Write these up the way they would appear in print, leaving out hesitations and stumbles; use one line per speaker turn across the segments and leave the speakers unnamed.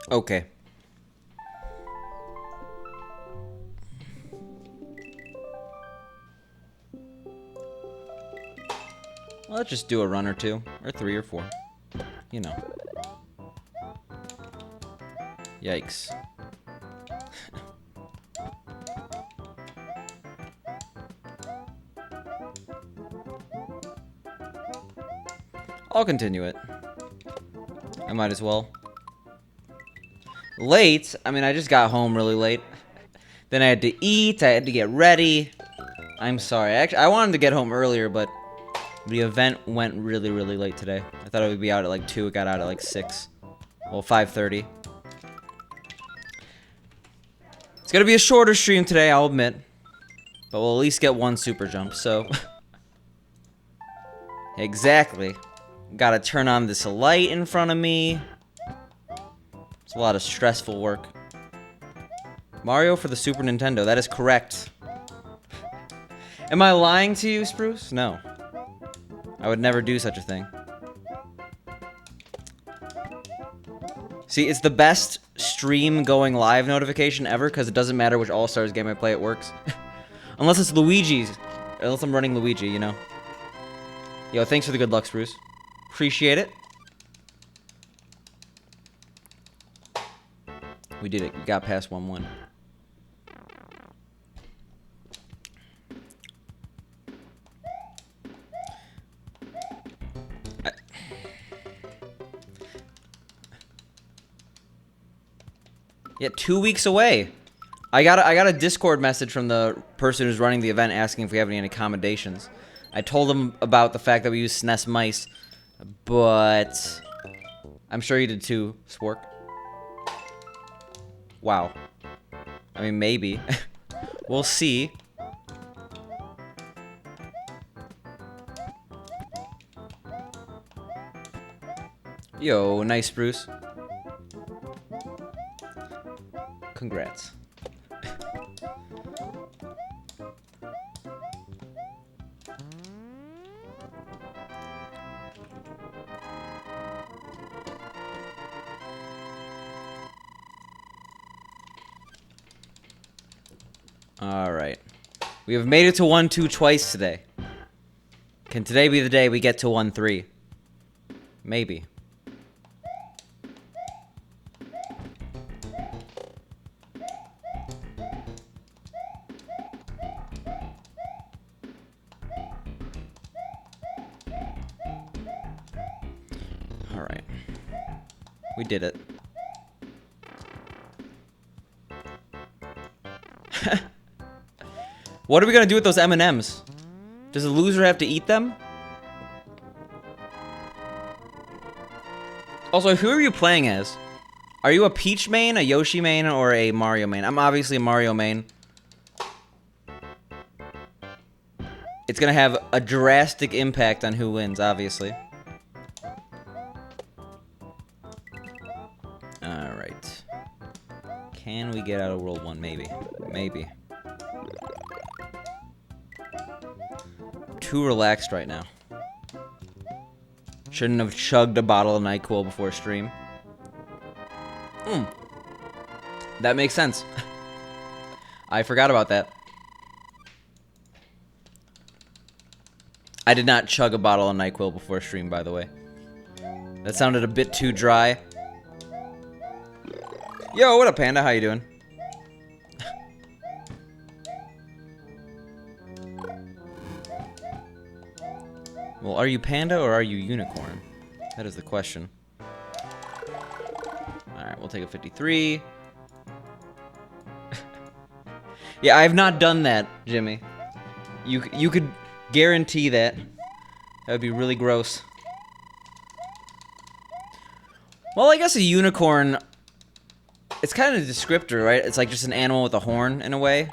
Okay. Well, let's just do a run or two, or 3 or 4. You know. Yikes. I'll continue it. I might as well. Late? I mean, I just got home really late. Then I had to eat, I had to get ready. I'm sorry. Actually, I wanted to get home earlier, but the event went really, really late today. I thought it would be out at like 2. It got out at like 6. Well, 5:30. It's gonna be a shorter stream today, I'll admit. But we'll at least get 1 super jump, so... Exactly. Gotta turn on this light in front of me. It's a lot of stressful work. Mario for the Super Nintendo, that is correct. Am I lying to you, Spruce? No. I would never do such a thing. See, it's the best stream going live notification ever, because it doesn't matter which All-Stars game I play, it works. Unless it's Luigi's. Unless I'm running Luigi, you know. Yo, thanks for the good luck, Spruce. Appreciate it. We did it. We got past 1-1. Yeah, 2 weeks away. I got a Discord message from the person who's running the event asking if we have any accommodations. I told them about the fact that we use SNES mice, but I'm sure you did too, Spork. Wow. I mean, maybe. We'll see. Yo, nice, Bruce. Congrats. Alright. We have made it to 1-2 twice today. Can today be the day we get to 1-3? Maybe. Alright. We did it. What are we gonna do with those M&Ms? Does the loser have to eat them? Also, who are you playing as? Are you a Peach main, a Yoshi main, or a Mario main? I'm obviously a Mario main. It's gonna have a drastic impact on who wins, obviously. Alright. Can we get out of World 1? Maybe. Maybe. Too relaxed right now. Shouldn't have chugged a bottle of NyQuil before stream. That makes sense. I forgot about that. I did not chug a bottle of NyQuil before stream, by the way. That sounded a bit too dry. Yo, what up, Panda? How you doing? Well, are you Panda or are you Unicorn? That is the question. Alright, we'll take a 53. Yeah, I have not done that, Jimmy. You could guarantee that. That would be really gross. Well, I guess a unicorn... It's kind of a descriptor, right? It's like just an animal with a horn, in a way.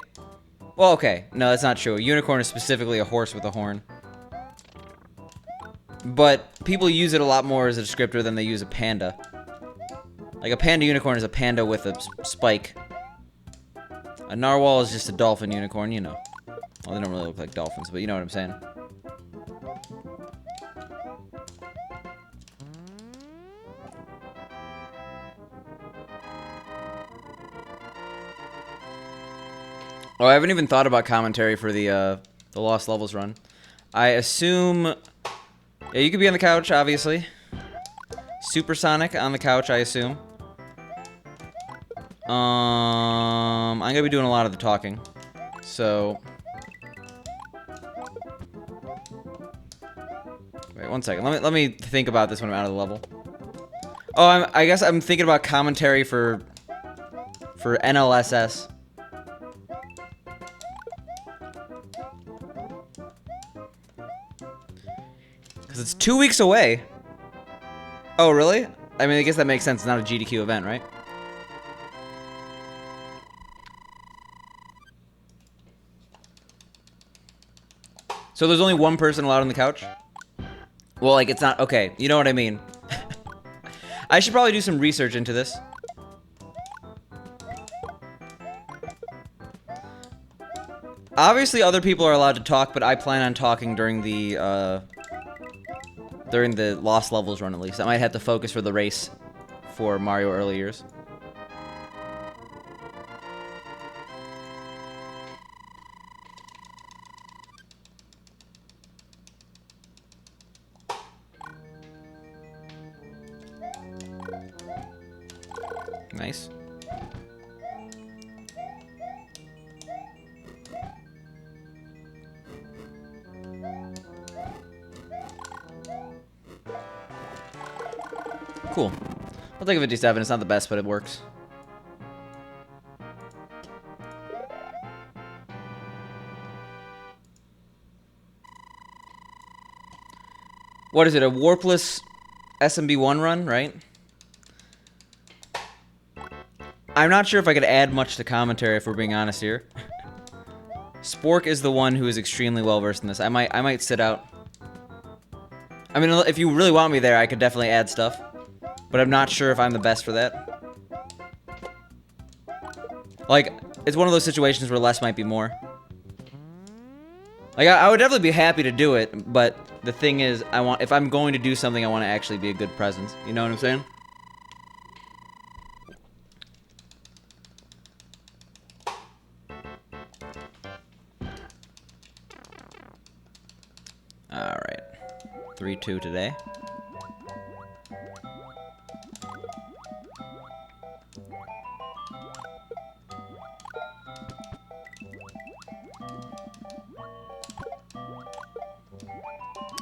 Well, okay. No, that's not true. A unicorn is specifically a horse with a horn. But people use it a lot more as a descriptor than they use a panda. Like, a panda unicorn is a panda with a spike. A narwhal is just a dolphin unicorn, you know. Well, they don't really look like dolphins, but you know what I'm saying. Oh, I haven't even thought about commentary for the Lost Levels run. I assume... Yeah, you could be on the couch, obviously. Supersonic on the couch, I assume. I'm gonna be doing a lot of the talking. So... Wait, one second. Let me think about this when I'm out of the level. Oh, I guess I'm thinking about commentary for NLSS. Because it's 2 weeks away. Oh, really? I mean, I guess that makes sense. It's not a GDQ event, right? So there's only one person allowed on the couch? Well, like, it's not... Okay, you know what I mean. I should probably do some research into this. Obviously, other people are allowed to talk, but I plan on talking during the Lost Levels run, at least. I might have to focus for the race for Mario Early Years. Nice. Cool. I'll take a 57. It's not the best, but it works. What is it? A Warpless SMB1 run, right? I'm not sure if I could add much to commentary if we're being honest here. Spork is the one who is extremely well versed in this. I might sit out. I mean, if you really want me there, I could definitely add stuff. But I'm not sure if I'm the best for that. Like, it's one of those situations where less might be more. Like, I would definitely be happy to do it, but the thing is, if I'm going to do something, I want to actually be a good presence. You know what I'm saying? Alright. 3-2 today.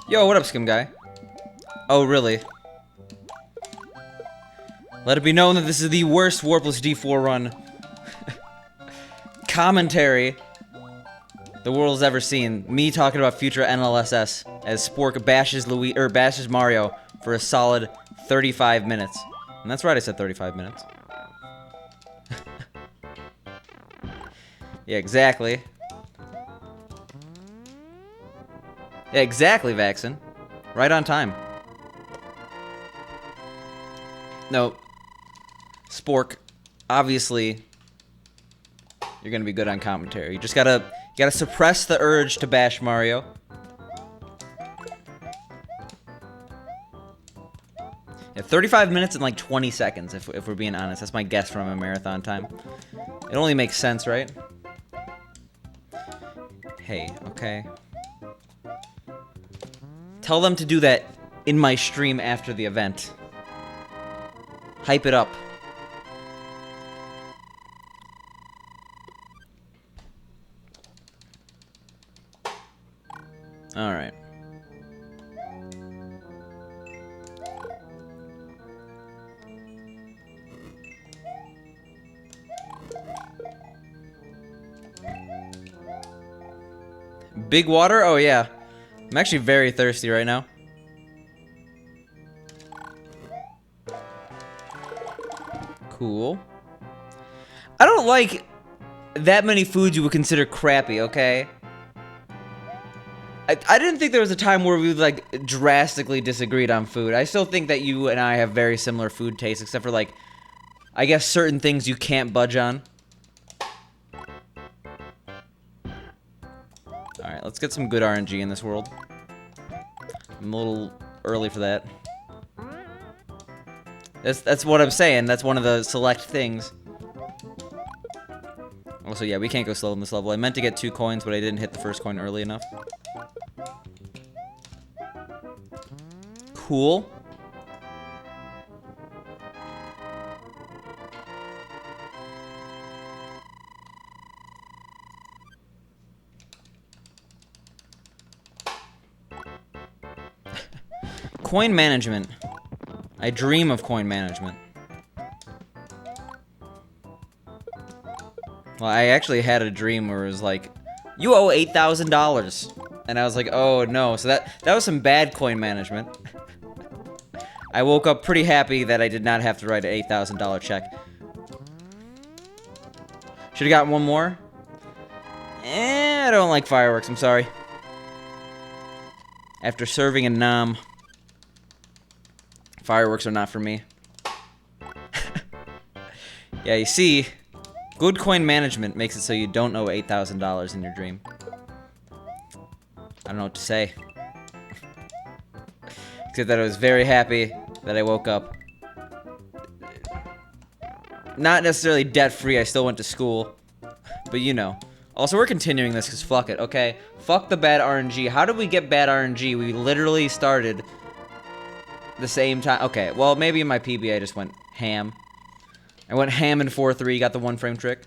Yo, what up, Skim Guy? Oh, really? Let it be known that this is the worst Warpless D-4 run commentary the world has ever seen. Me talking about future NLSS as Spork bashes Mario for a solid 35 minutes. And that's right, I said 35 minutes. Yeah, exactly. Yeah, exactly, Vaxen. Right on time. No. Spork, obviously, you're gonna be good on commentary. You just gotta suppress the urge to bash Mario. Yeah, 35 minutes and like 20 seconds, if we're being honest. That's my guess from a marathon time. It only makes sense, right? Hey, okay. Tell them to do that in my stream after the event. Hype it up. Alright. Big water? Oh, yeah. I'm actually very thirsty right now. Cool. I don't like that many foods you would consider crappy, okay? I didn't think there was a time where we, like, drastically disagreed on food. I still think that you and I have very similar food tastes, except for, like, I guess certain things you can't budge on. Alright, let's get some good RNG in this world. I'm a little early for that. That's what I'm saying. That's one of the select things. Also, yeah, we can't go slow in this level. I meant to get 2 coins, but I didn't hit the first coin early enough. Cool. Coin management. I dream of coin management. Well, I actually had a dream where it was like, you owe $8,000. And I was like, oh no. So that was some bad coin management. I woke up pretty happy that I did not have to write an $8,000 check. Should've gotten one more. I don't like fireworks, I'm sorry. After serving in Nam, fireworks are not for me. Yeah, you see, good coin management makes it so you don't owe $8,000 in your dream. I don't know what to say. Except that I was very happy that I woke up. Not necessarily debt-free, I still went to school. But you know. Also, we're continuing this because fuck it, okay? Fuck the bad RNG. How did we get bad RNG? We literally started the same time. Okay, well, maybe in my PB I just went ham. I went ham in 4-3, got the 1-frame trick.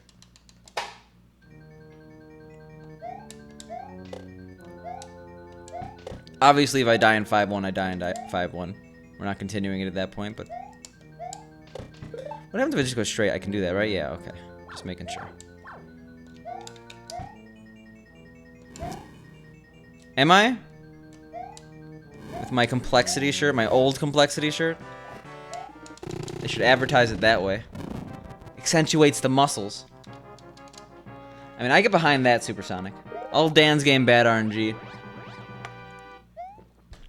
Obviously, if I die in 5-1, I die in 5-1. We're not continuing it at that point, but... What happens if I just go straight? I can do that, right? Yeah, okay. Just making sure. Am I? With my complexity shirt, my old complexity shirt? They should advertise it that way. Accentuates the muscles. I mean, I get behind that, Supersonic. All dance game bad RNG.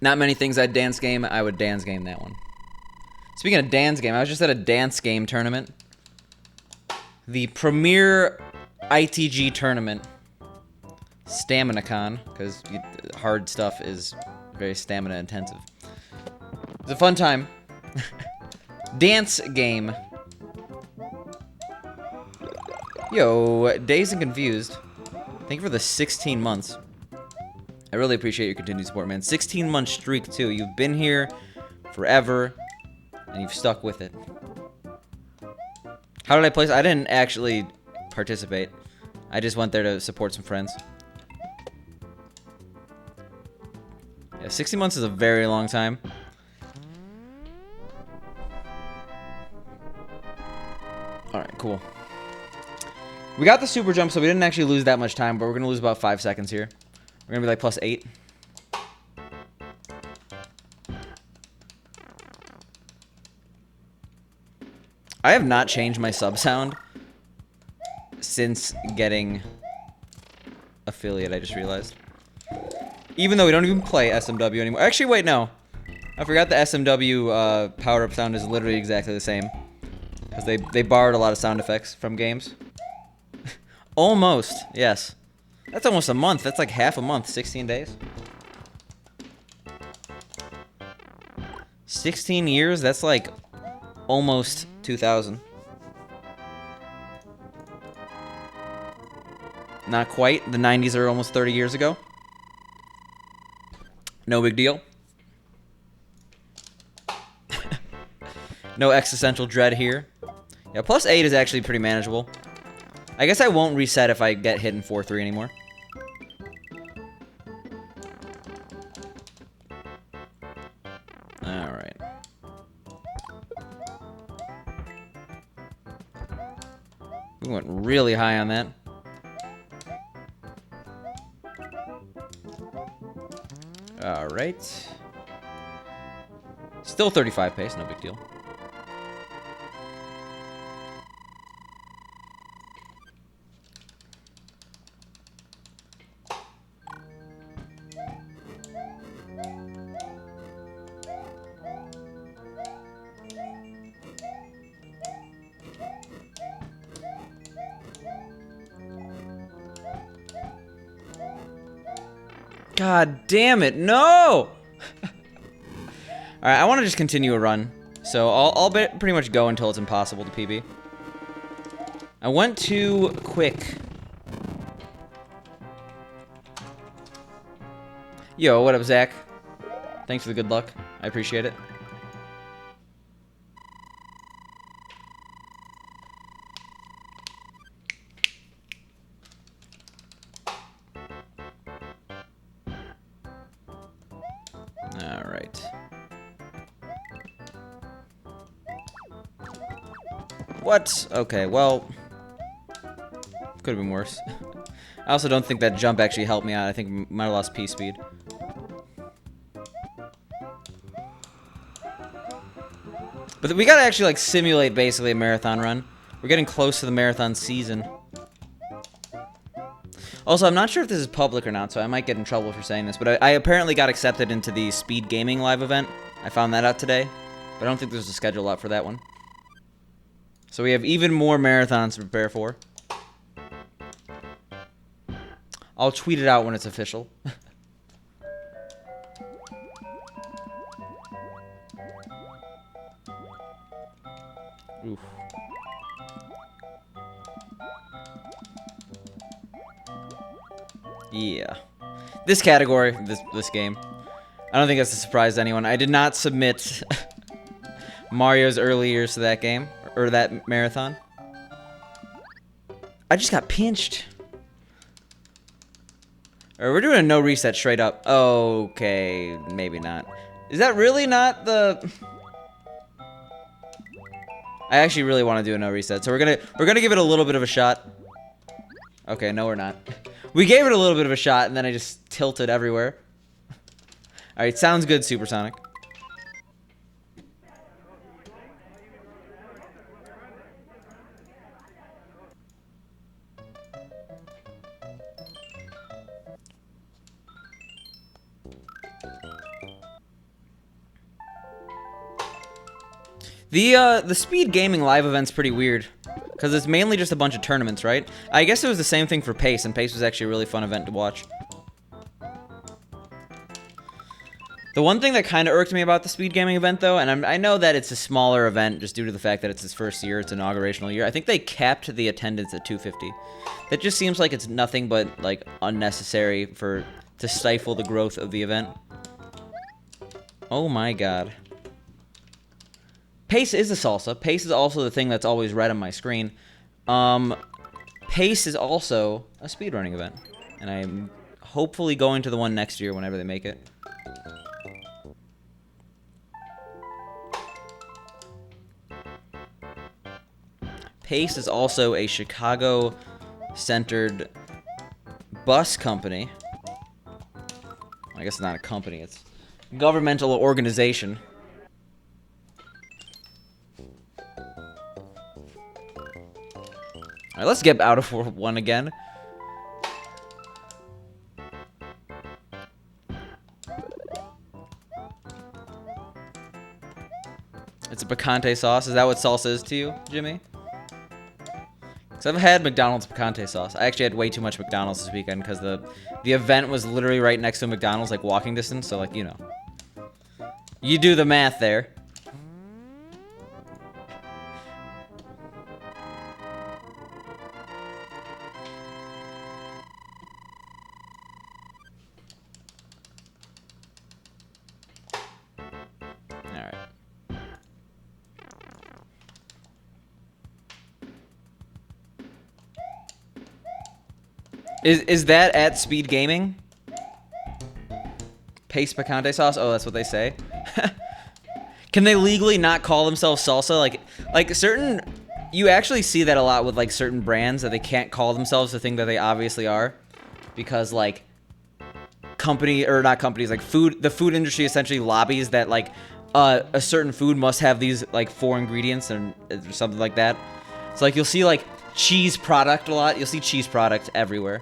Not many things I'd dance game. I would dance game that one. Speaking of dance game, I was just at a dance game tournament. The premier ITG tournament. Stamina Con, because hard stuff is very stamina intensive. It was a fun time. Dance game. Yo, Dazed and Confused. Thank you for the 16 months. I really appreciate your continued support, man. 16-month streak, too. You've been here forever, and you've stuck with it. How did I place? I didn't actually participate. I just went there to support some friends. Yeah, 60 months is a very long time. Alright, cool. We got the super jump, so we didn't actually lose that much time, but we're going to lose about 5 seconds here. We're going to be like +8. I have not changed my sub sound since getting affiliate, I just realized. Even though we don't even play SMW anymore. Actually, wait, no. I forgot the SMW power-up sound is literally exactly the same. Because they borrowed a lot of sound effects from games. Almost, yes. That's almost a month. That's like half a month, 16 days. 16 years, that's like almost 2000. Not quite. The 90s are almost 30 years ago. No big deal. No existential dread here. Yeah, +8 is actually pretty manageable. I guess I won't reset if I get hit in 4-3 anymore. Alright. We went really high on that. Alright. Still 35 pace, no big deal. God damn it, no! Alright, I want to just continue a run. So I'll pretty much go until it's impossible to PB. I went too quick. Yo, what up, Zach? Thanks for the good luck. I appreciate it. Alright. What? Okay, well... Could have been worse. I also don't think that jump actually helped me out. I think I might have lost P speed. But we gotta actually, like, simulate, basically, a marathon run. We're getting close to the marathon season. Also, I'm not sure if this is public or not, so I might get in trouble for saying this, but I apparently got accepted into the Speed Gaming live event. I found that out today, but I don't think there's a schedule out for that one. So we have even more marathons to prepare for. I'll tweet it out when it's official. Oof. Yeah. This category, this game. I don't think that's a surprise to anyone. I did not submit Mario's early years to that game, or that marathon. I just got pinched. Or we're doing a no reset straight up. Okay, maybe not. Is that really not the... I actually really want to do a no reset, so we're gonna give it a little bit of a shot. Okay, no, we're not. We gave it a little bit of a shot, and then I just tilted everywhere. All right, sounds good, Supersonic. The Speed Gaming live event's pretty weird, because it's mainly just a bunch of tournaments, right? I guess it was the same thing for Pace, and Pace was actually a really fun event to watch. The one thing that kind of irked me about the Speed Gaming event, though, and I know that it's a smaller event just due to the fact that it's its first year, it's an inaugurational year. I think they capped the attendance at 250. That just seems like it's nothing but, like, unnecessary to stifle the growth of the event. Oh my god. Pace is a salsa. Pace is also the thing that's always red on my screen. Pace is also a speedrunning event. And I'm hopefully going to the one next year whenever they make it. Pace is also a Chicago-centered bus company. I guess it's not a company, it's a governmental organization. Alright, let's get out of one again. It's a picante sauce. Is that what salsa is to you, Jimmy? Because I've had McDonald's picante sauce. I actually had way too much McDonald's this weekend because the event was literally right next to a McDonald's, like walking distance. So, like, you know. You do the math there. Is that at Speed Gaming? Pace picante sauce? Oh, that's what they say. Can they legally not call themselves salsa? Like certain, you actually see that a lot with like certain brands that they can't call themselves the thing that they obviously are, because like not companies, like the food industry essentially lobbies that like a certain food must have these like 4 ingredients or something like that. So like you'll see like cheese product a lot. You'll see cheese product everywhere.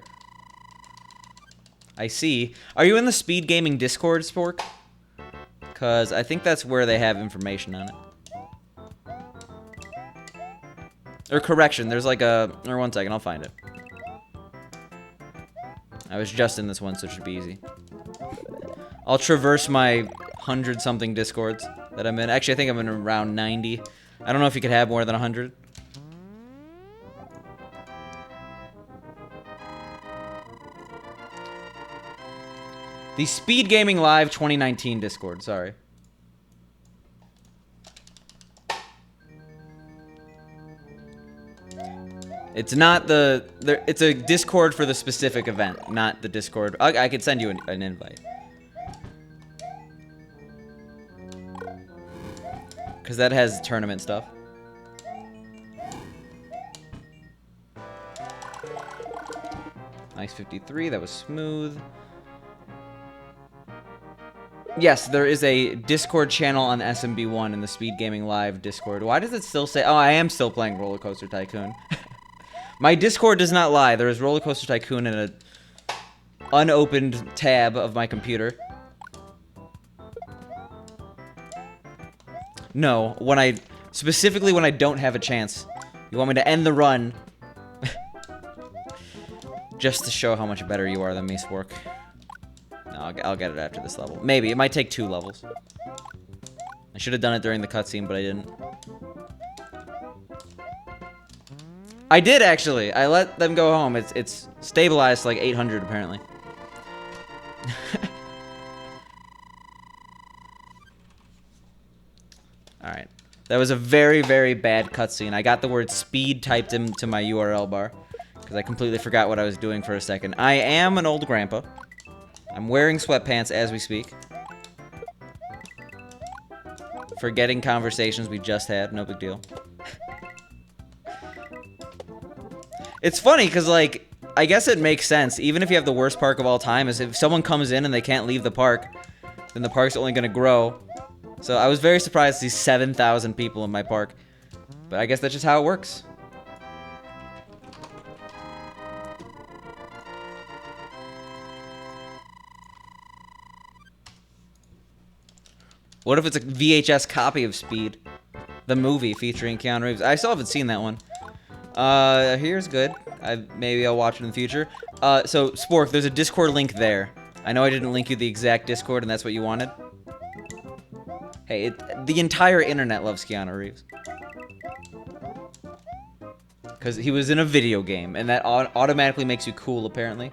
I see. Are you in the Speed Gaming Discord, Spork? Because I think that's where they have information on it. Or correction, there's like or 1 second, I'll find it. I was just in this one, so it should be easy. I'll traverse my 100-something Discords that I'm in. Actually, I think I'm in around 90. I don't know if you could have more than 100. The Speed Gaming Live 2019 Discord, sorry. It's not it's a Discord for the specific event, not the Discord. I could send you an invite. Because that has tournament stuff. Nice 53, that was smooth. Yes, there is a Discord channel on SMB1 in the Speed Gaming Live Discord. Why does it still say... Oh, I am still playing Roller Coaster Tycoon. My Discord does not lie. There is Roller Coaster Tycoon in an unopened tab of my computer. No, specifically when I don't have a chance. You want me to end the run. Just to show how much better you are than me, Spork. No, I'll get it after this level. Maybe. It might take 2 levels. I should have done it during the cutscene, but I didn't. I did, actually. I let them go home. It's stabilized to like 800, apparently. Alright. That was a very, very bad cutscene. I got the word speed typed into my URL bar. Because I completely forgot what I was doing for a second. I am an old grandpa. I'm wearing sweatpants as we speak. Forgetting conversations we just had. No big deal. It's funny, because, like, I guess it makes sense. Even if you have the worst park of all time, is if someone comes in and they can't leave the park, then the park's only going to grow. So I was very surprised to see 7,000 people in my park. But I guess that's just how it works. What if it's a VHS copy of Speed? The movie featuring Keanu Reeves. I still haven't seen that one. Here's good. Maybe I'll watch it in the future. So, Spork, there's a Discord link there. I know I didn't link you the exact Discord, and that's what you wanted. Hey, the entire internet loves Keanu Reeves. Because he was in a video game, and that automatically makes you cool, apparently.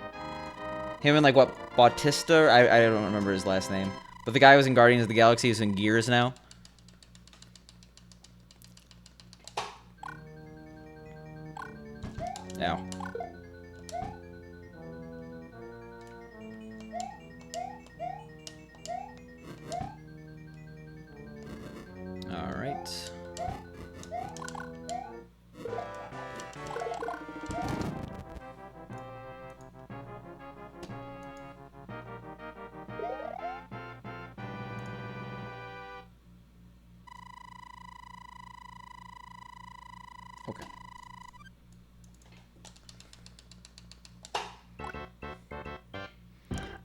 Him and, like, what, Bautista? I don't remember his last name. But the guy who was in Guardians of the Galaxy is in Gears now. Now. All right. Okay.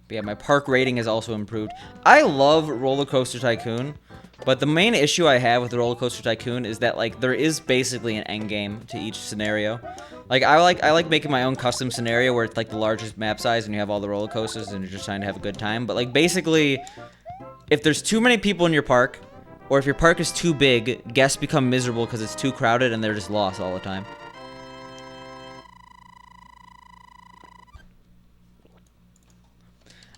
But yeah, my park rating has also improved. I love Roller Coaster Tycoon, but the main issue I have with Roller Coaster Tycoon is that, like, there is basically an end game to each scenario. Like, I like making my own custom scenario where it's like the largest map size and you have all the roller coasters and you're just trying to have a good time. But, like, basically, if there's too many people in your park, or if your park is too big, guests become miserable because it's too crowded and they're just lost all the time.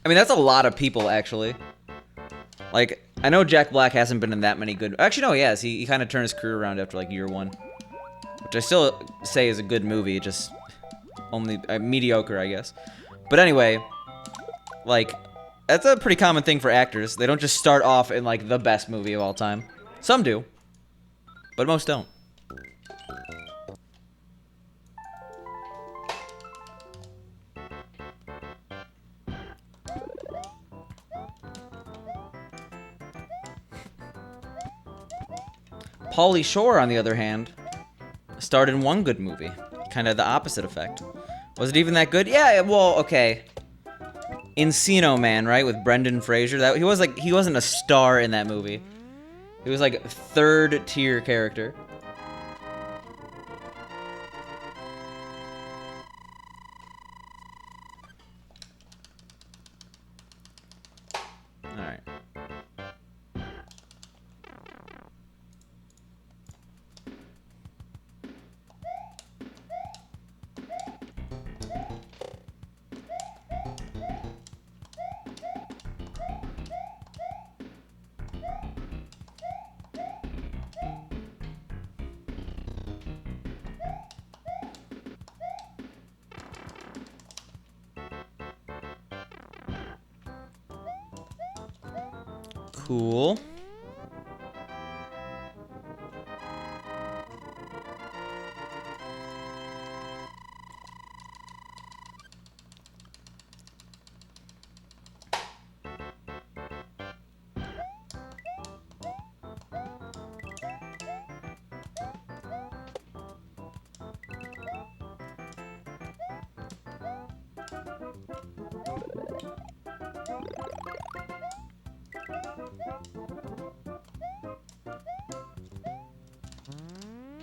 I mean, that's a lot of people, actually. Like, I know Jack Black hasn't been in that many good... Actually, no, he has. He kind of turned his career around after, like, year 1. Which I still say is a good movie, just only mediocre, I guess. But anyway, like, that's a pretty common thing for actors. They don't just start off in, like, the best movie of all time. Some do, but most don't. Pauly Shore, on the other hand, starred in one good movie. Kind of the opposite effect. Was it even that good? Yeah, well, okay. Encino Man, right, with Brendan Fraser. He wasn't a star in that movie. He was like third tier character. Cool.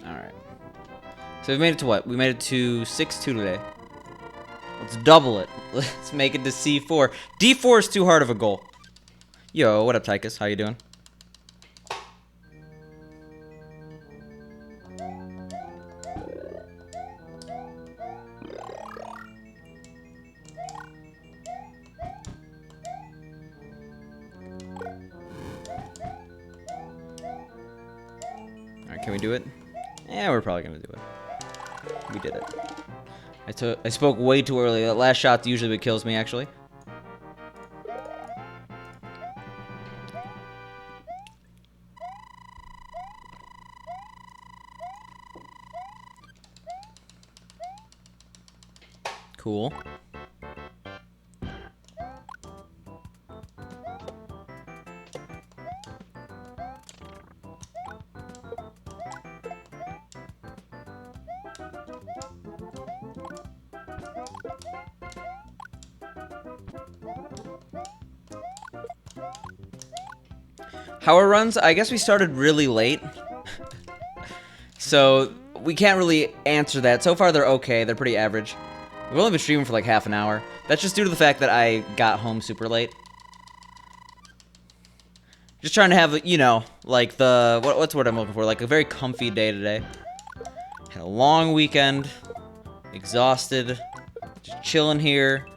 Alright. So we made it to what? We made it to 6-2 today. Let's double it. Let's make it to C4. D4 is too hard of a goal. Yo, what up, Tychus? How you doing? Alright, can we do it? Yeah, we're probably gonna do it. We did it. I spoke way too early. That last shot's usually what kills me, actually. Cool. How it runs? I guess we started really late. So, we can't really answer that. So far, they're okay. They're pretty average. We've only been streaming for like half an hour. That's just due to the fact that I got home super late. Just trying to have, you know, like the... What's the word I'm looking for? Like a very comfy day today. Had a long weekend. Exhausted. Just chilling here.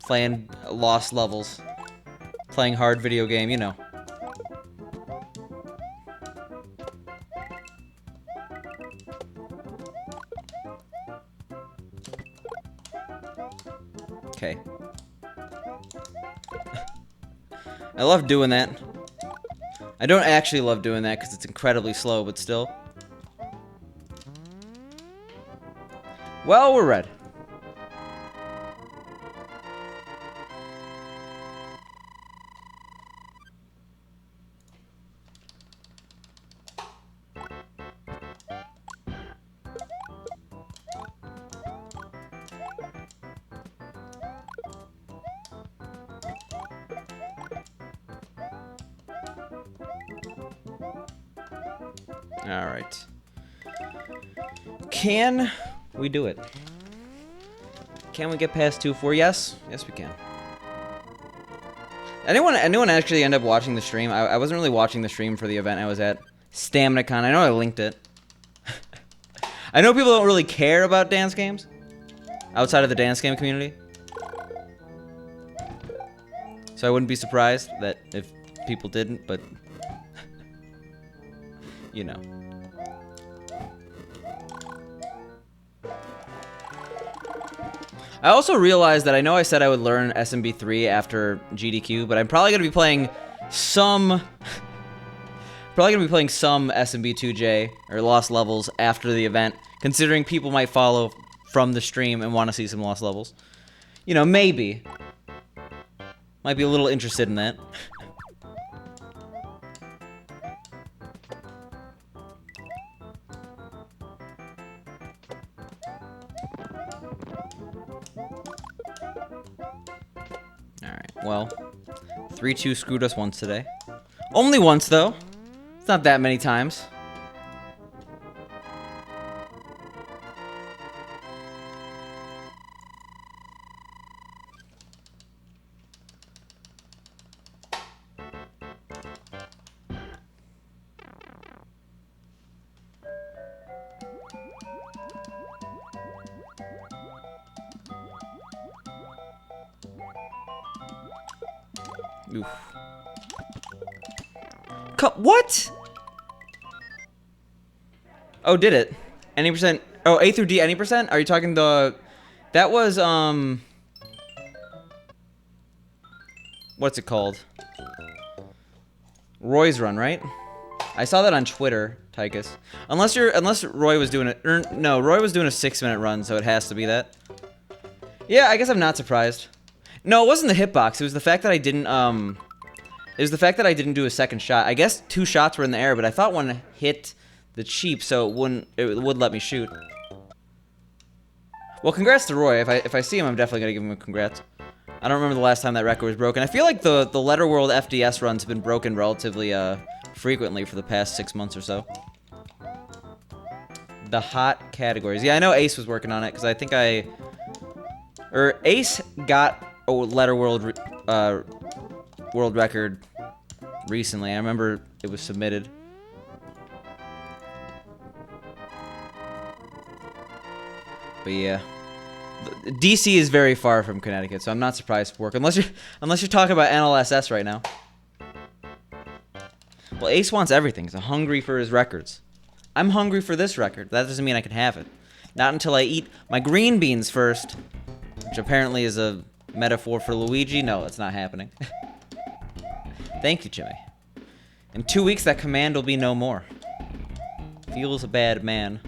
Playing lost levels. Playing hard video game, you know. Okay. I love doing that. I don't actually love doing that because it's incredibly slow, but still. Well, we're red. Alright. Can we do it? Can we get past 2-4? Yes. Yes, we can. Anyone actually end up watching the stream? I wasn't really watching the stream for the event I was at. StaminaCon. I know I linked it. I know people don't really care about dance games. Outside of the dance game community. So I wouldn't be surprised that if people didn't, but... you know. I also realized that I know I said I would learn SMB3 after GDQ, but I'm probably going to be playing some... SMB2J, or Lost Levels, after the event, considering people might follow from the stream and want to see some Lost Levels. You know, maybe. Might be a little interested in that. Well, 3-2 screwed us once today. Only once, though. It's not that many times. Oof. What? Oh, did it? Any percent? Oh, A through D, any percent? Are you talking the... That was, what's it called? Roy's run, right? I saw that on Twitter, Tychus. Unless Roy was doing it. No, Roy was doing a 6-minute run, so it has to be that. Yeah, I guess I'm not surprised. No, it wasn't the hitbox. It was the fact that I didn't It was the fact that I didn't do a second shot. I guess 2 shots were in the air, but I thought one hit the cheap, so it would let me shoot. Well, congrats to Roy. If I see him, I'm definitely gonna give him a congrats. I don't remember the last time that record was broken. I feel like the Letter World FDS runs have been broken relatively frequently for the past 6 months or so. The hot categories. Yeah, I know Ace was working on it, because I think Ace got a Letter World world record recently. I remember it was submitted. But yeah, DC is very far from Connecticut, so I'm not surprised for work unless you're talking about NLSS right now. Well, Ace wants everything. He's hungry for his records. I'm hungry for this record. That doesn't mean I can have it. Not until I eat my green beans first, which apparently is a metaphor for Luigi. No, it's not happening. Thank you, Jimmy. In 2 weeks, that command will be no more. Feels a bad man.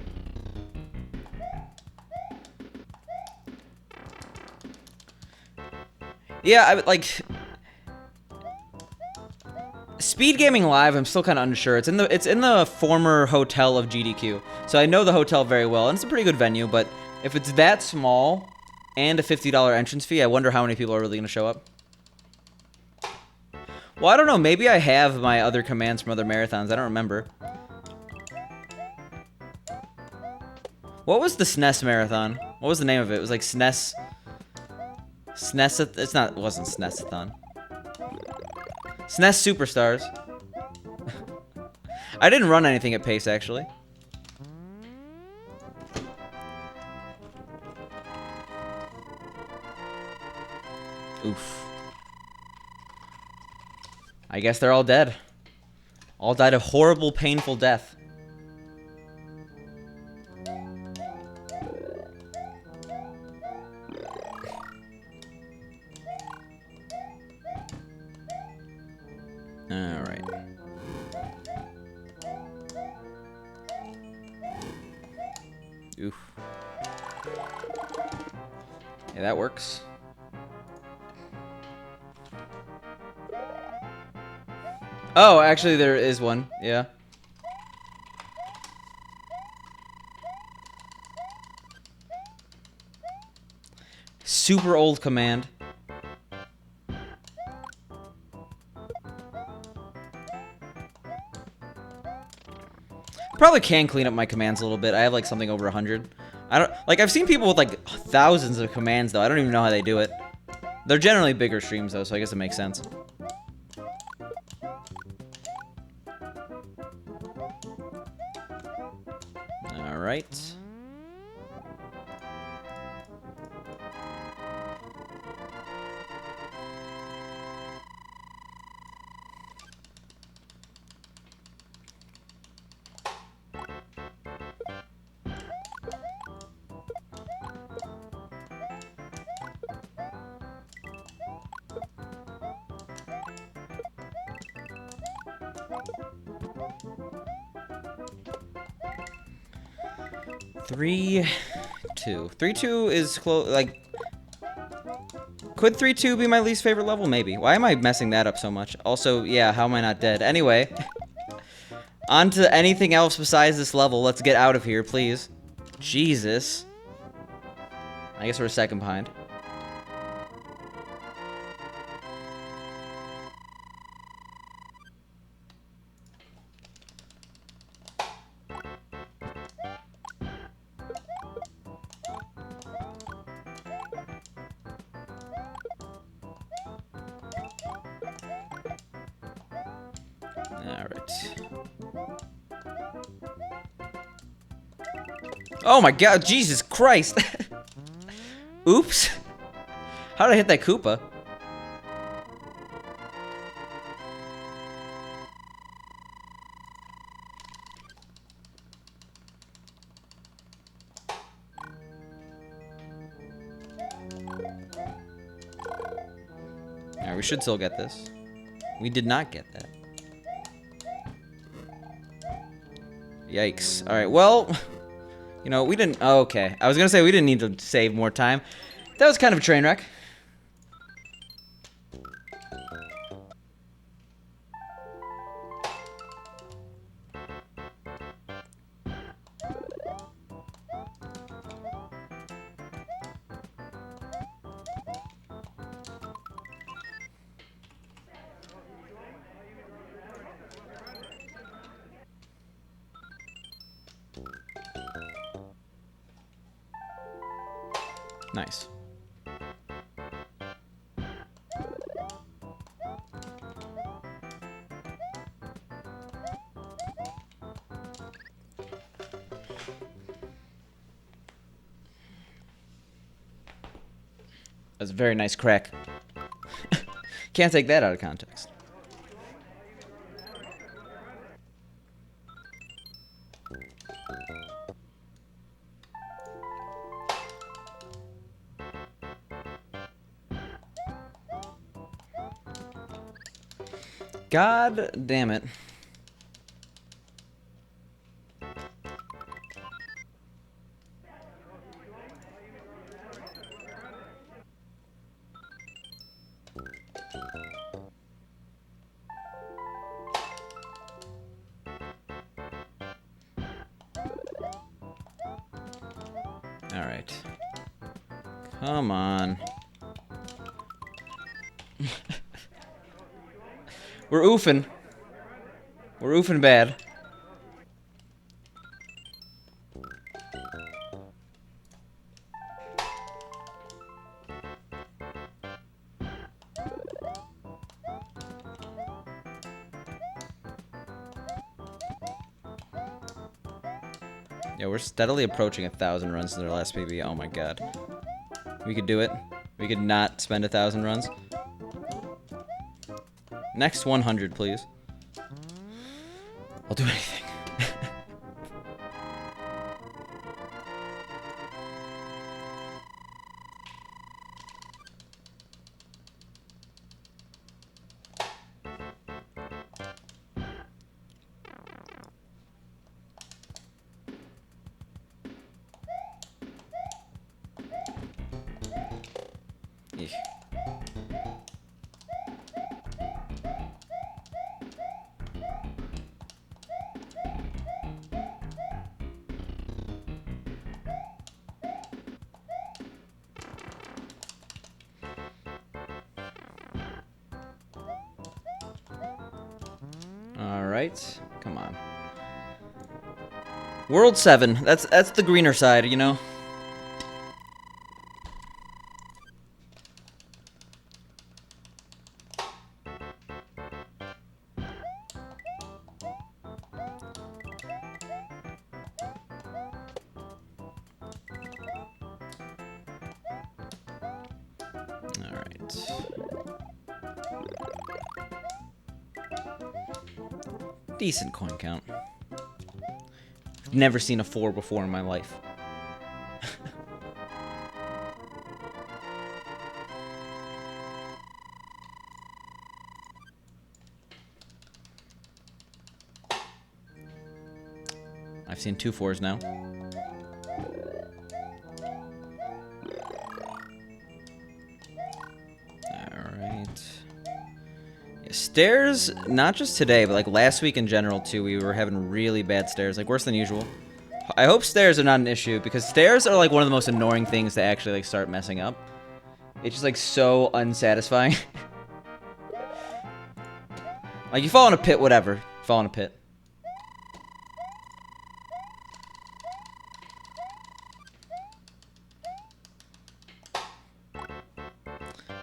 Yeah, I would like Speed Gaming Live. I'm still kind of unsure. It's in the former hotel of GDQ, so I know the hotel very well, and it's a pretty good venue. But if it's that small and a $50 entrance fee, I wonder how many people are really gonna show up. Well, I don't know. Maybe I have my other commands from other marathons. I don't remember. What was the SNES marathon? What was the name of it? It was like SNES. SNES. It wasn't SNES-a-thon. SNES Superstars. I didn't run anything at pace, actually. Oof. I guess they're all dead. All died a horrible, painful death. Alright. Oof. Yeah, that works. Oh, actually, there is one. Yeah. Super old command. Probably can clean up my commands a little bit. I have like something over 100. I've seen people with like thousands of commands though. I don't even know how they do it. They're generally bigger streams though, so I guess it makes sense. All right. Three, 2. 3-2 is close. Like, could 3-2 be my least favorite level? Maybe. Why am I messing that up so much? Also, yeah, how am I not dead? Anyway, on to anything else besides this level. Let's get out of here, please. Jesus. I guess we're a second behind. Alright. Oh my god, Jesus Christ! Oops! How did I hit that Koopa? Alright, we should still get this. We did not get that. Yikes. Alright, well, you know, we didn't... Oh, okay. I was gonna say we didn't need to save more time. That was kind of a train wreck. Nice. That's a very nice crack. Can't take that out of context. God damn it. Alright. Come on. We're oofing. We're oofing bad. Yeah, we're steadily approaching 1,000 runs in our last PB. Oh my god. We could do it. We could not spend 1,000 runs. Next 100, please. I'll do anything. Eesh. All right, come on. World 7. That's the greener side, you know. All right. Decent coin count. Never seen a 4 before in my life. I've seen 2 4s now. Stairs, not just today, but like last week in general too, we were having really bad stairs, like worse than usual. I hope stairs are not an issue, because stairs are like one of the most annoying things to actually like start messing up. It's just like so unsatisfying. Like you fall in a pit, whatever. Fall in a pit.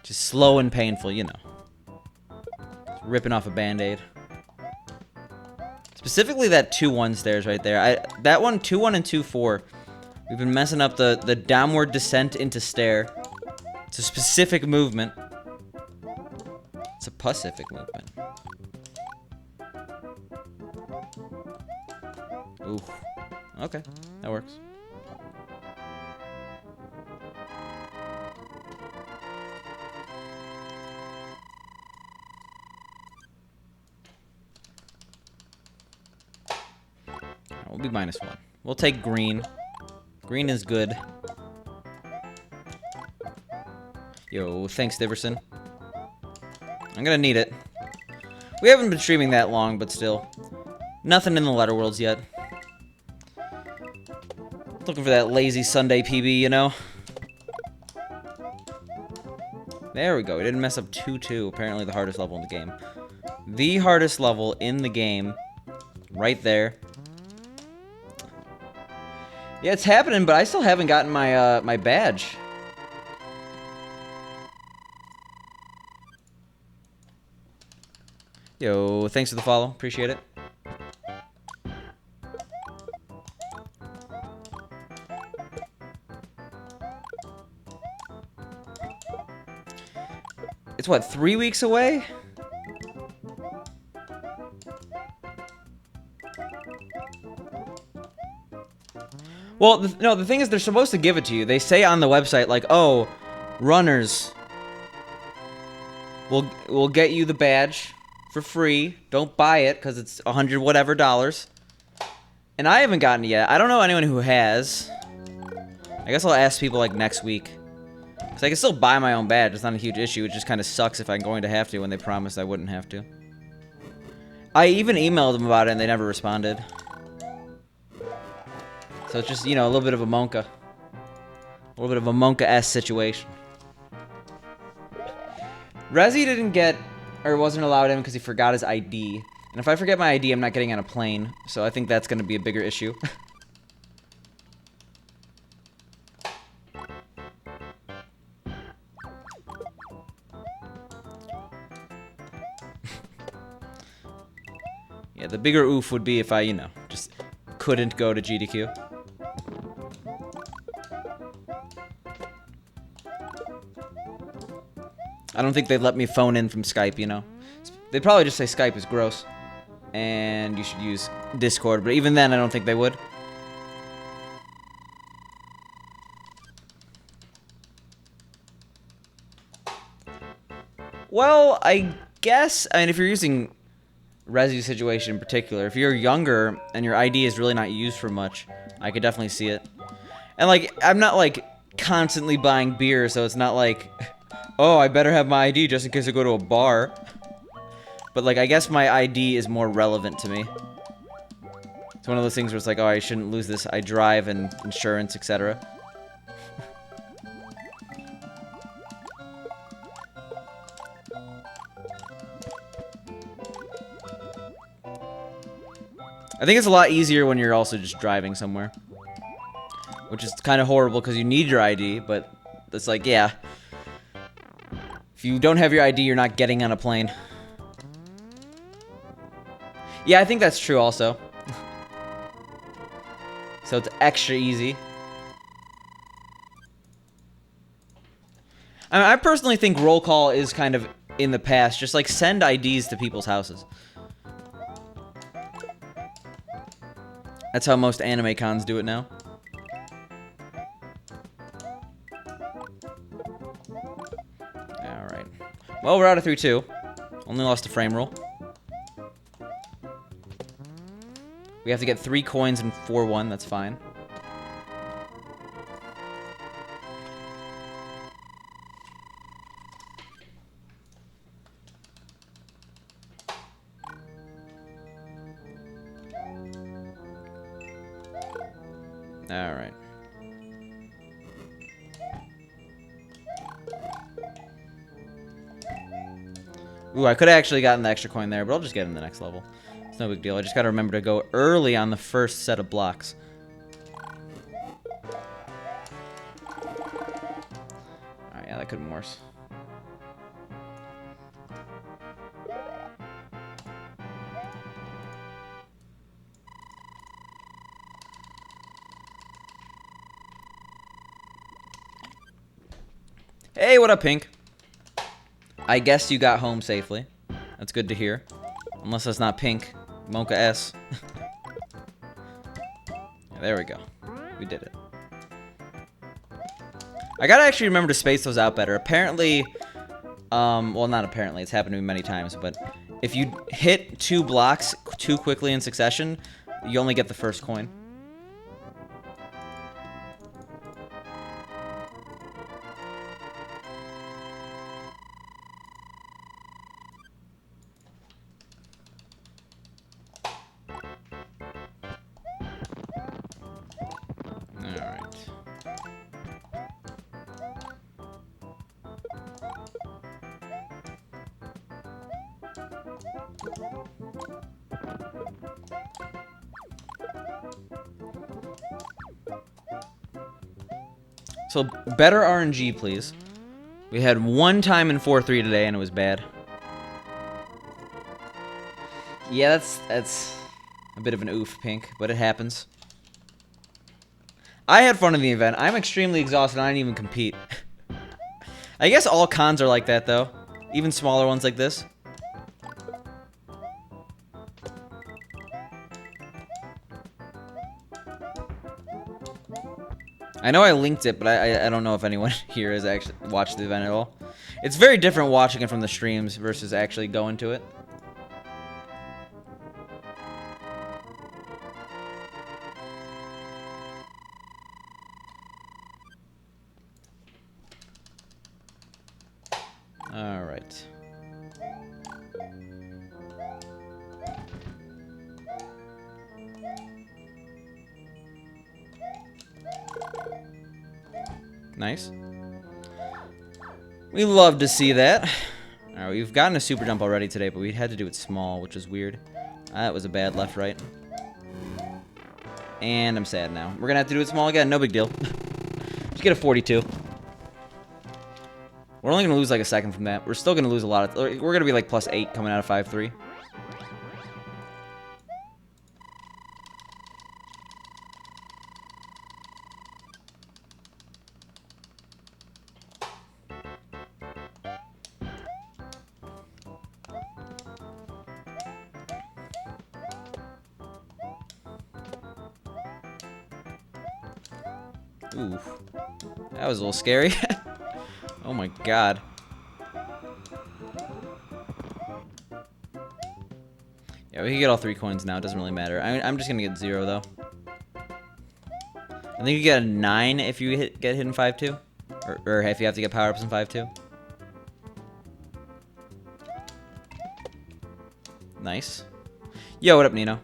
Just slow and painful, you know. Ripping off a band-aid. Specifically that 2-1 stairs right there. That one, 2-1 and 2-4. We've been messing up the downward descent into stair. It's a specific movement. It's a pacific movement. Ooh. Okay, that works. we'll be -1. We'll take green. Green is good. Yo, thanks, Diverson. I'm gonna need it. We haven't been streaming that long, but still. Nothing in the letter worlds yet. Looking for that lazy Sunday PB, you know? There we go. We didn't mess up 2-2. Apparently the hardest level in the game. The hardest level in the game. Right there. Yeah, it's happening, but I still haven't gotten my my badge. Yo, thanks for the follow. Appreciate it. It's what, 3 weeks away? Well, no, the thing is, they're supposed to give it to you. They say on the website, like, oh, runners, we'll get you the badge for free. Don't buy it, because it's $100 whatever. And I haven't gotten it yet. I don't know anyone who has. I guess I'll ask people, like, next week. Because I can still buy my own badge. It's not a huge issue. It just kind of sucks if I'm going to have to when they promised I wouldn't have to. I even emailed them about it, and they never responded. So it's just, you know, a little bit of a Monka. A little bit of a Monka-esque situation. Rezi didn't get, or wasn't allowed in because he forgot his ID. And if I forget my ID, I'm not getting on a plane. So I think that's going to be a bigger issue. Yeah, the bigger oof would be if I, you know, just couldn't go to GDQ. I don't think they'd let me phone in from Skype, you know. They'd probably just say Skype is gross. And you should use Discord. But even then, I don't think they would. Well, I guess... I mean, if you're using Rezi's situation in particular, if you're younger and your ID is really not used for much, I could definitely see it. And, like, I'm not, like, constantly buying beer, so it's not like... Oh, I better have my ID just in case I go to a bar. But, like, I guess my ID is more relevant to me. It's one of those things where it's like, oh, I shouldn't lose this. I drive and insurance, etc. I think it's a lot easier when you're also just driving somewhere. Which is kind of horrible because you need your ID, but it's like, yeah. If you don't have your ID, you're not getting on a plane. Yeah, I think that's true also. So it's extra easy. I mean, I personally think roll call is kind of in the past. Just like send IDs to people's houses. That's how most anime cons do it now. Alright. Well, we're out of 3-2. Only lost a frame roll. We have to get 3 coins and 4-1. That's fine. Alright. Ooh, I could have actually gotten the extra coin there, but I'll just get it in the next level. It's no big deal. I just gotta remember to go early on the first set of blocks. Alright, yeah, that could have been worse. Hey, what up, Pink? I guess you got home safely. That's good to hear. Unless that's not Pink. Monka S. Yeah, there we go. We did it. I gotta actually remember to space those out better. Apparently, well, not apparently, it's happened to me many times, but if you hit 2 blocks too quickly in succession, you only get the first coin. So, better RNG, please. We had one time in 4-3 today, and it was bad. Yeah, that's a bit of an oof, Pink, but it happens. I had fun in the event. I'm extremely exhausted, and I didn't even compete. I guess all cons are like that, though. Even smaller ones like this. I know I linked it, but I don't know if anyone here has actually watched the event at all. It's very different watching it from the streams versus actually going to it. All right. Nice. We love to see that. Alright, we've gotten a super jump already today, but we had to do it small, which is weird. That was a bad left-right. And I'm sad now. We're gonna have to do it small again. No big deal. Just get a 42. We're only gonna lose like a second from that. We're still gonna lose a lot of... We're gonna be like +8 coming out of 5-3. Ooh, that was a little scary. Oh my god. Yeah, we can get all 3 coins now. It doesn't really matter. I'm just gonna get 0 though. I think you get a 9 if you get hit in 5-2, or if you have to get power ups in 5-2. Nice. Yo, what up, Nino?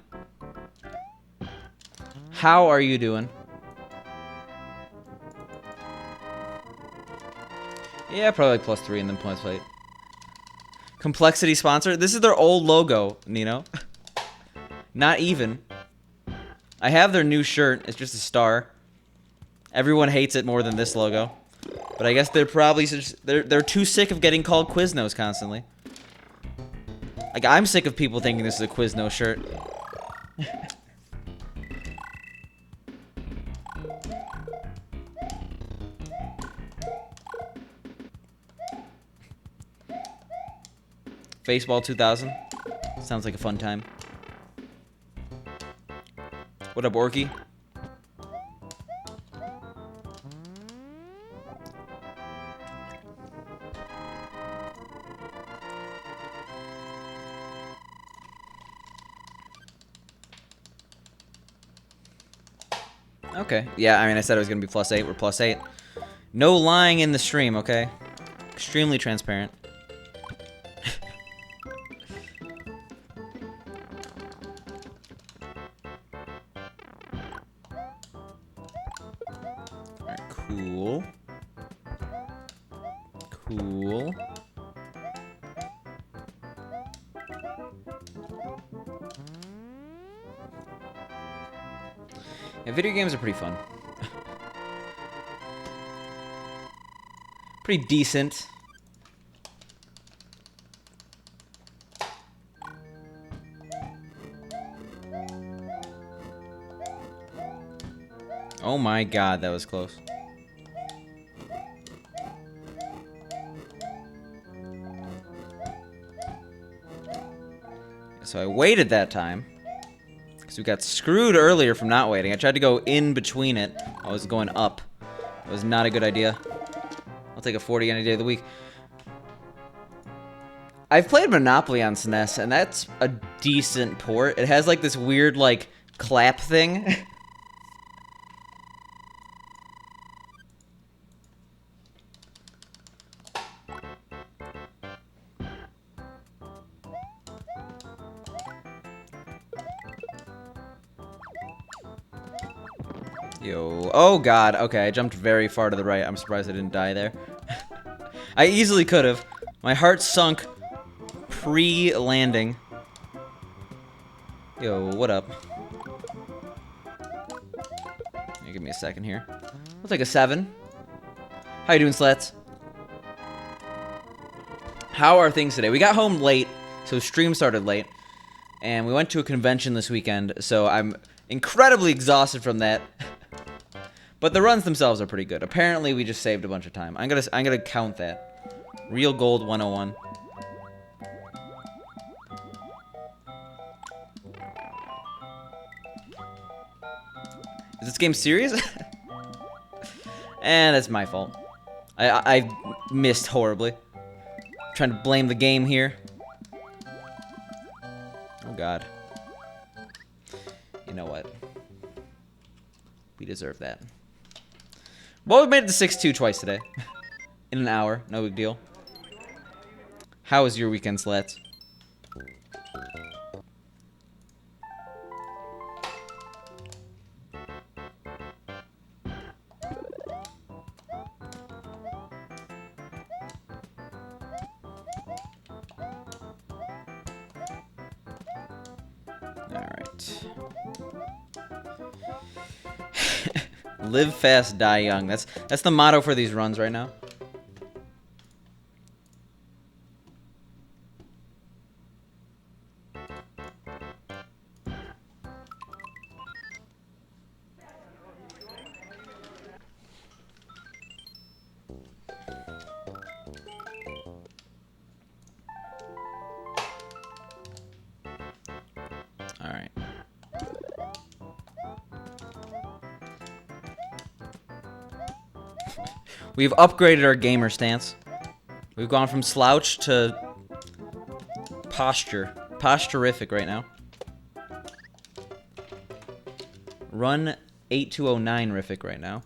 How are you doing? Yeah, probably like +3 and then +8. Complexity sponsor? This is their old logo, Nino. Not even. I have their new shirt. It's just a star. Everyone hates it more than this logo. But I guess they're probably they're too sick of getting called Quiznos constantly. Like, I'm sick of people thinking this is a Quiznos shirt. Baseball 2000. Sounds like a fun time. What up, Orky? Okay. Yeah, I mean, I said it was going to be +8. We're +8. No lying in the stream, okay? Extremely transparent. Alright, cool. Cool. Yeah, video games are pretty fun. Pretty decent. Oh my god, that was close. So I waited that time. Because we got screwed earlier from not waiting. I tried to go in between it. I was going up. It was not a good idea. I'll take a 40 any day of the week. I've played Monopoly on SNES, and that's a decent port. It has like this weird like clap thing. Yo. Oh, God. Okay, I jumped very far to the right. I'm surprised I didn't die there. I easily could have. My heart sunk pre-landing. Yo, what up? Give me a second here. I'll take a 7. How you doing, Slats? How are things today? We got home late, so stream started late. And we went to a convention this weekend, so I'm incredibly exhausted from that. But the runs themselves are pretty good. Apparently, we just saved a bunch of time. I'm gonna count that. Real Gold 101. Is this game serious? And that's my fault. I missed horribly. I'm trying to blame the game here. Oh, God. You know what? We deserve that. Well, we made it to 6-2 twice today. In an hour. No big deal. How was your weekend, Slats? Alright. Live fast, die young. That's the motto for these runs right now. Alright. We've upgraded our gamer stance. We've gone from slouch to posture. Posturific right now. Run 8209-rific right now.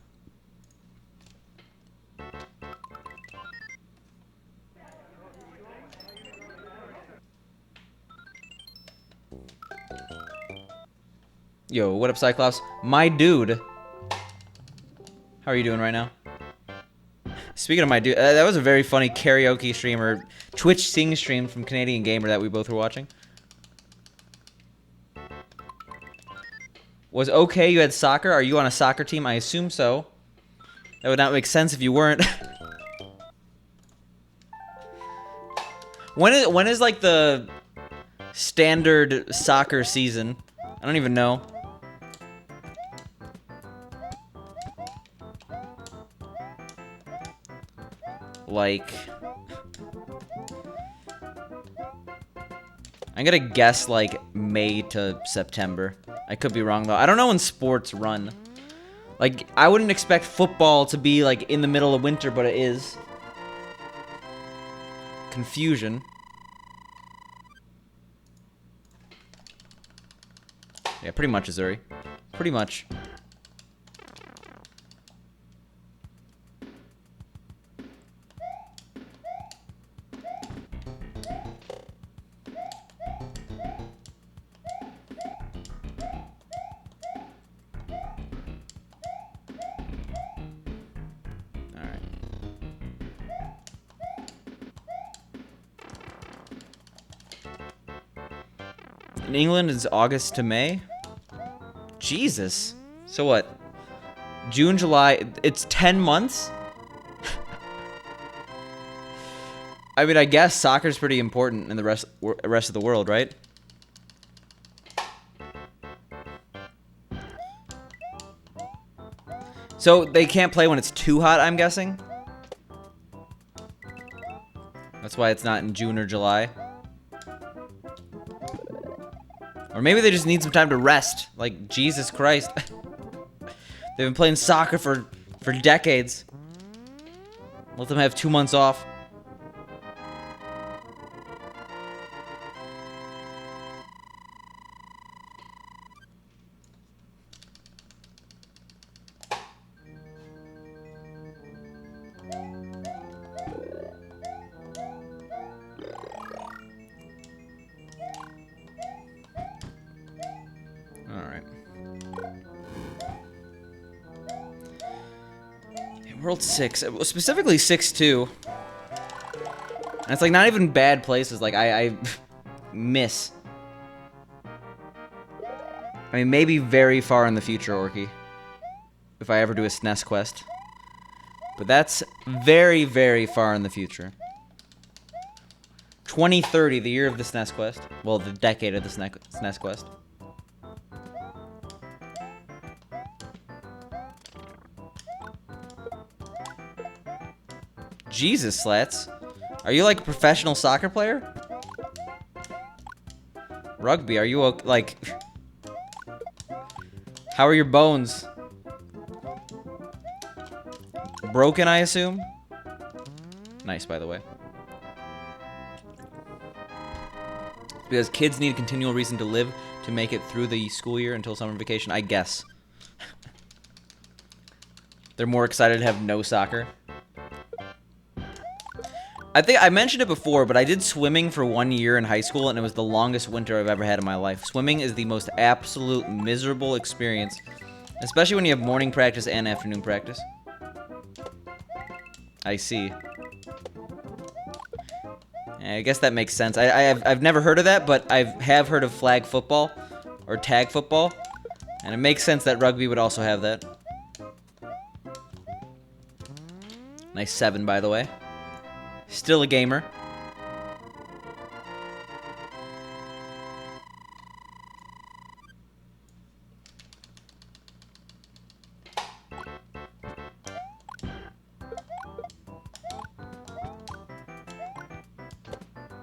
Yo, what up, Cyclops? My dude. How are you doing right now? Speaking of my dude, that was a very funny karaoke stream or Twitch sing stream from Canadian Gamer that we both were watching. Was okay you had soccer? Are you on a soccer team? I assume so. That would not make sense if you weren't. When is like the standard soccer season? I don't even know. Like, I'm gonna guess like May to September. I could be wrong though. I don't know when sports run. Like, I wouldn't expect football to be like in the middle of winter, but it is. Confusion. Yeah, pretty much, Azuri. Pretty much. In England, it's August to May. Jesus. So what? June, July. It's 10 months? I mean, I guess soccer's pretty important in the rest of the world, right? So they can't play when it's too hot, I'm guessing? That's why it's not in June or July. Or maybe they just need some time to rest. Like, Jesus Christ. They've been playing soccer for decades. Let them have 2 months off. World 6. Specifically 6-2. And it's like not even bad places. Like I miss. I mean, maybe very far in the future, Orky. If I ever do a SNES quest. But that's very, very far in the future. 2030, the year of the SNES quest. Well, the decade of the SNES quest. Jesus, Slats. Are you like a professional soccer player? Rugby, are you like... How are your bones? Broken, I assume? Nice, by the way. Because kids need a continual reason to live to make it through the school year until summer vacation, I guess. They're more excited to have no soccer. I think I mentioned it before, but I did swimming for 1 year in high school, and it was the longest winter I've ever had in my life. Swimming is the most absolute miserable experience, especially when you have morning practice and afternoon practice. I see. I guess that makes sense. I've never heard of that, but I have heard of flag football, or tag football, and it makes sense that rugby would also have that. Nice 7, by the way. Still a gamer.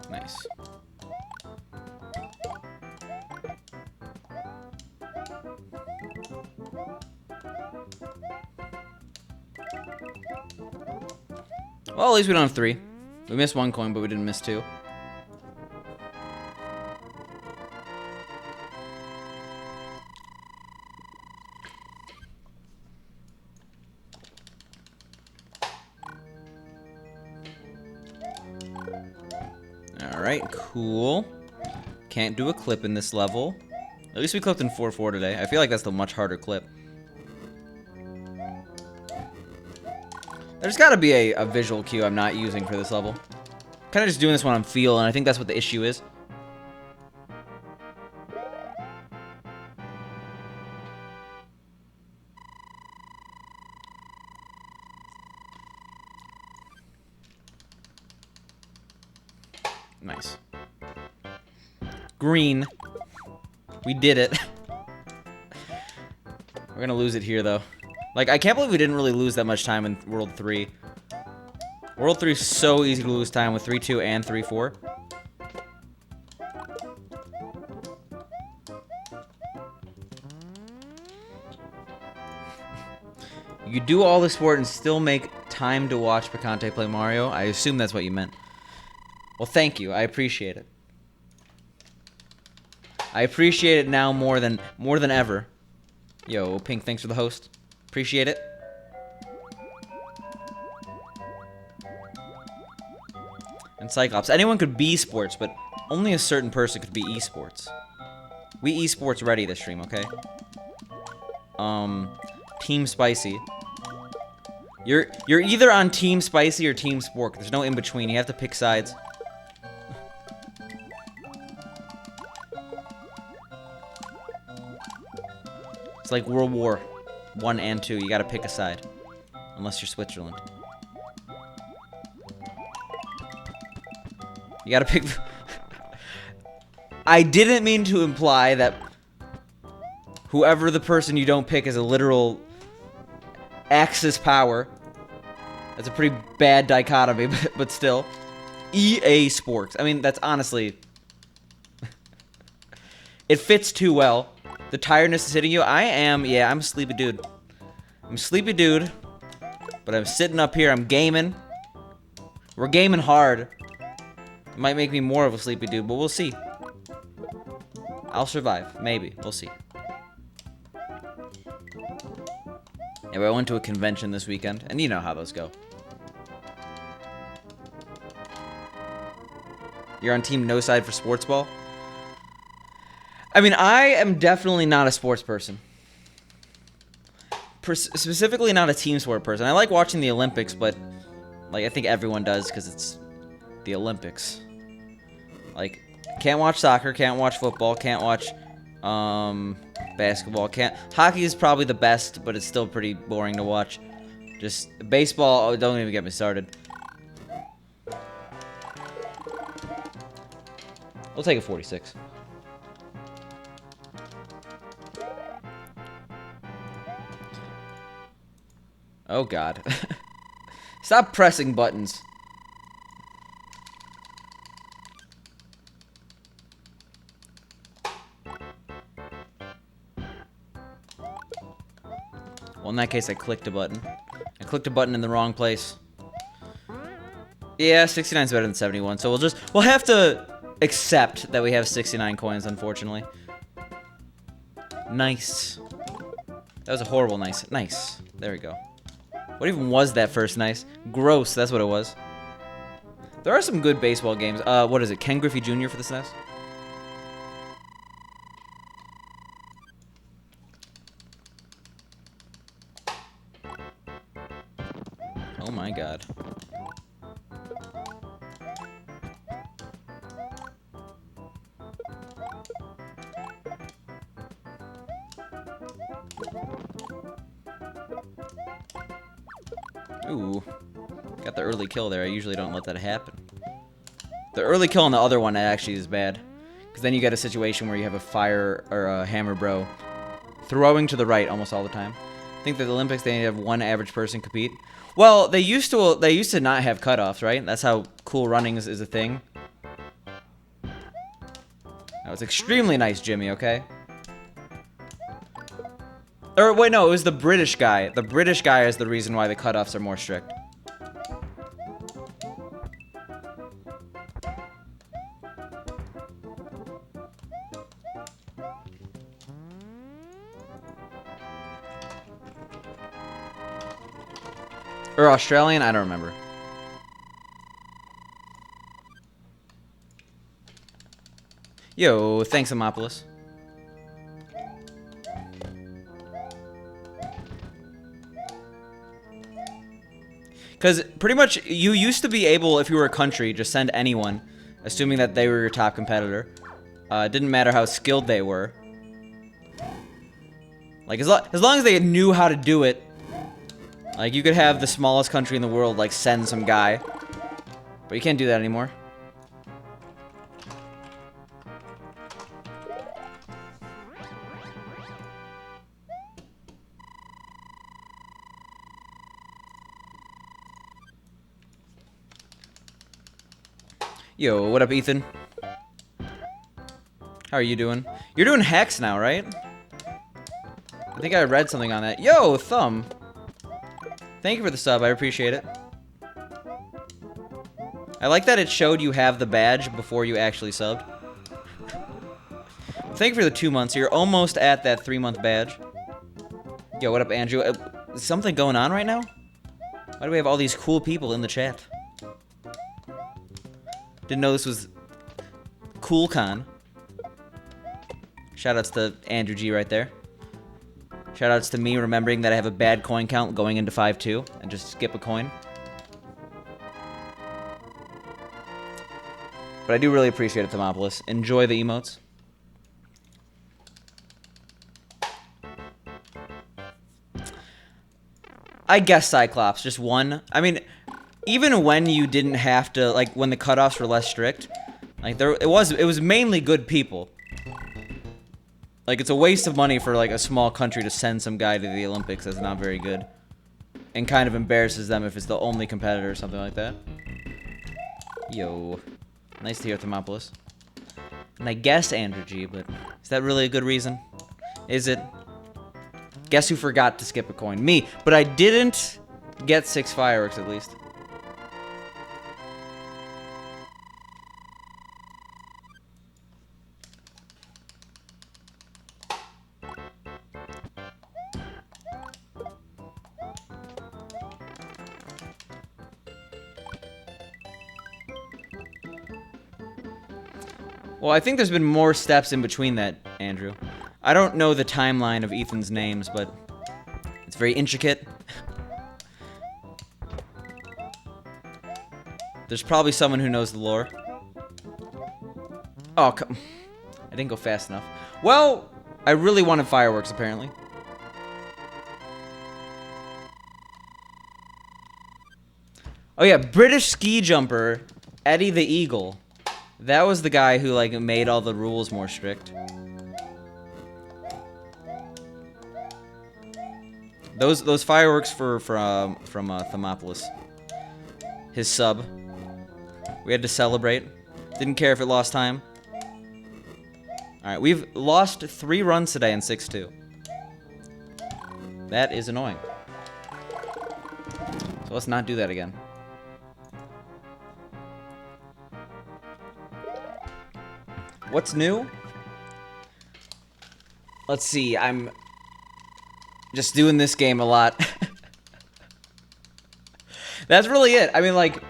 Nice. Well, at least we don't have 3. We missed 1 coin, but we didn't miss 2. Alright, cool. Can't do a clip in this level. At least we clipped in 4-4 today. I feel like that's the much harder clip. There's gotta be a visual cue I'm not using for this level. Kinda just doing this when I'm feel, and I think that's what the issue is. Nice. Green. We did it. We're gonna lose it here, though. Like, I can't believe we didn't really lose that much time in World 3. World 3 is so easy to lose time with 3-2 and 3-4. You do all this sport and still make time to watch Picante play Mario? I assume that's what you meant. Well, thank you. I appreciate it. I appreciate it now more than ever. Yo, Pink, thanks for the host. Appreciate it. And Cyclops. Anyone could be sports, but only a certain person could be esports. We esports ready this stream, okay? Team Spicy. You're either on Team Spicy or Team Spork. There's no in between. You have to pick sides. It's like World War I and II. You gotta pick a side. Unless you're Switzerland. You gotta pick... I didn't mean to imply that whoever the person you don't pick is a literal Axis power. That's a pretty bad dichotomy, but still. EA Sports. I mean, that's honestly... It fits too well. The tiredness is hitting you. I'm a sleepy dude. I'm a sleepy dude. But I'm sitting up here. I'm gaming. We're gaming hard. It might make me more of a sleepy dude, but we'll see. I'll survive. Maybe. We'll see. Anyway, I went to a convention this weekend, and you know how those go. You're on team no side for sports ball? I mean, I am definitely not a sports person. specifically not a team sport person. I like watching the Olympics, but like I think everyone does because it's the Olympics. Like, can't watch soccer, can't watch football, can't watch basketball, can't. Hockey is probably the best, but it's still pretty boring to watch. Just baseball. Oh, don't even get me started. We'll take a 46. Oh, God. Stop pressing buttons. Well, in that case, I clicked a button. I clicked a button in the wrong place. Yeah, 69 is better than 71, so we'll have to accept that we have 69 coins, unfortunately. Nice. That was a horrible nice. Nice. There we go. What even was that first nice? Gross, that's what it was. There are some good baseball games. What is it? Ken Griffey Jr. for the SNES? Oh my God. Ooh. Got the early kill there. I usually don't let that happen. The early kill on the other one actually is bad. Because then you get a situation where you have a fire or a hammer bro throwing to the right almost all the time. I think that the Olympics, they have one average person compete. Well, they used to not have cutoffs, right? That's how cool running is a thing. That was extremely nice, Jimmy, okay? Or, wait, no, it was the British guy. The British guy is the reason why the cutoffs are more strict. Or Australian? I don't remember. Yo, thanks, Amopolis. Because pretty much, you used to be able, if you were a country, just send anyone, assuming that they were your top competitor. It didn't matter how skilled they were. Like, as long as they knew how to do it, like, you could have the smallest country in the world, like, send some guy. But you can't do that anymore. Yo, what up, Ethan? How are you doing? You're doing Hex now, right? I think I read something on that. Yo, Thumb! Thank you for the sub, I appreciate it. I like that it showed you have the badge before you actually subbed. Thank you for the 2 months. You're almost at that 3-month badge. Yo, what up, Andrew? Is something going on right now? Why do we have all these cool people in the chat? Didn't know this was CoolCon. Shoutouts to Andrew G right there. Shoutouts to me remembering that I have a bad coin count going into 5-2 and just skip a coin. But I do really appreciate it, Thermopolis. Enjoy the emotes. I guess Cyclops, just one. I mean, even when you didn't have to, like, when the cutoffs were less strict, like, it was mainly good people. Like, it's a waste of money for, like, a small country to send some guy to the Olympics that's not very good. And kind of embarrasses them if it's the only competitor or something like that. Yo. Nice to hear, Thermopolis. And I guess Andrew G, but is that really a good reason? Is it? Guess who forgot to skip a coin? Me. But I didn't get 6 fireworks, at least. Well, I think there's been more steps in between that, Andrew. I don't know the timeline of Ethan's names, but It's very intricate. There's probably someone who knows the lore. Oh, come. I didn't go fast enough. Well, I really wanted fireworks, apparently. Oh yeah, British ski jumper, Eddie the Eagle. That was the guy who, like, made all the rules more strict. Those fireworks from Thermopolis. His sub. We had to celebrate. Didn't care if it lost time. Alright, we've lost 3 runs today in 6-2. That is annoying. So let's not do that again. What's new? Let's see, I'm just doing this game a lot. That's really it. I mean, like,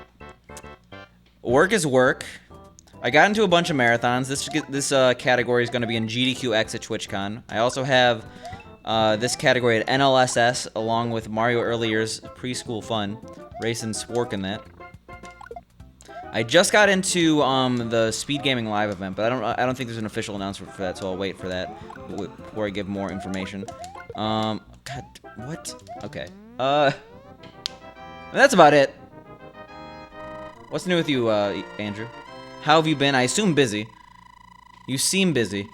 work is work. I got into a bunch of marathons. This category is going to be in GDQx at TwitchCon. I also have this category at NLSS, along with Mario Earlier's preschool fun, racing Spork in that. I just got into the Speed Gaming Live event, but I don't think there's an official announcement for that, so I'll wait for that before I give more information. God, what? Okay. That's about it. What's new with you, Andrew? How have you been? I assume busy. You seem busy.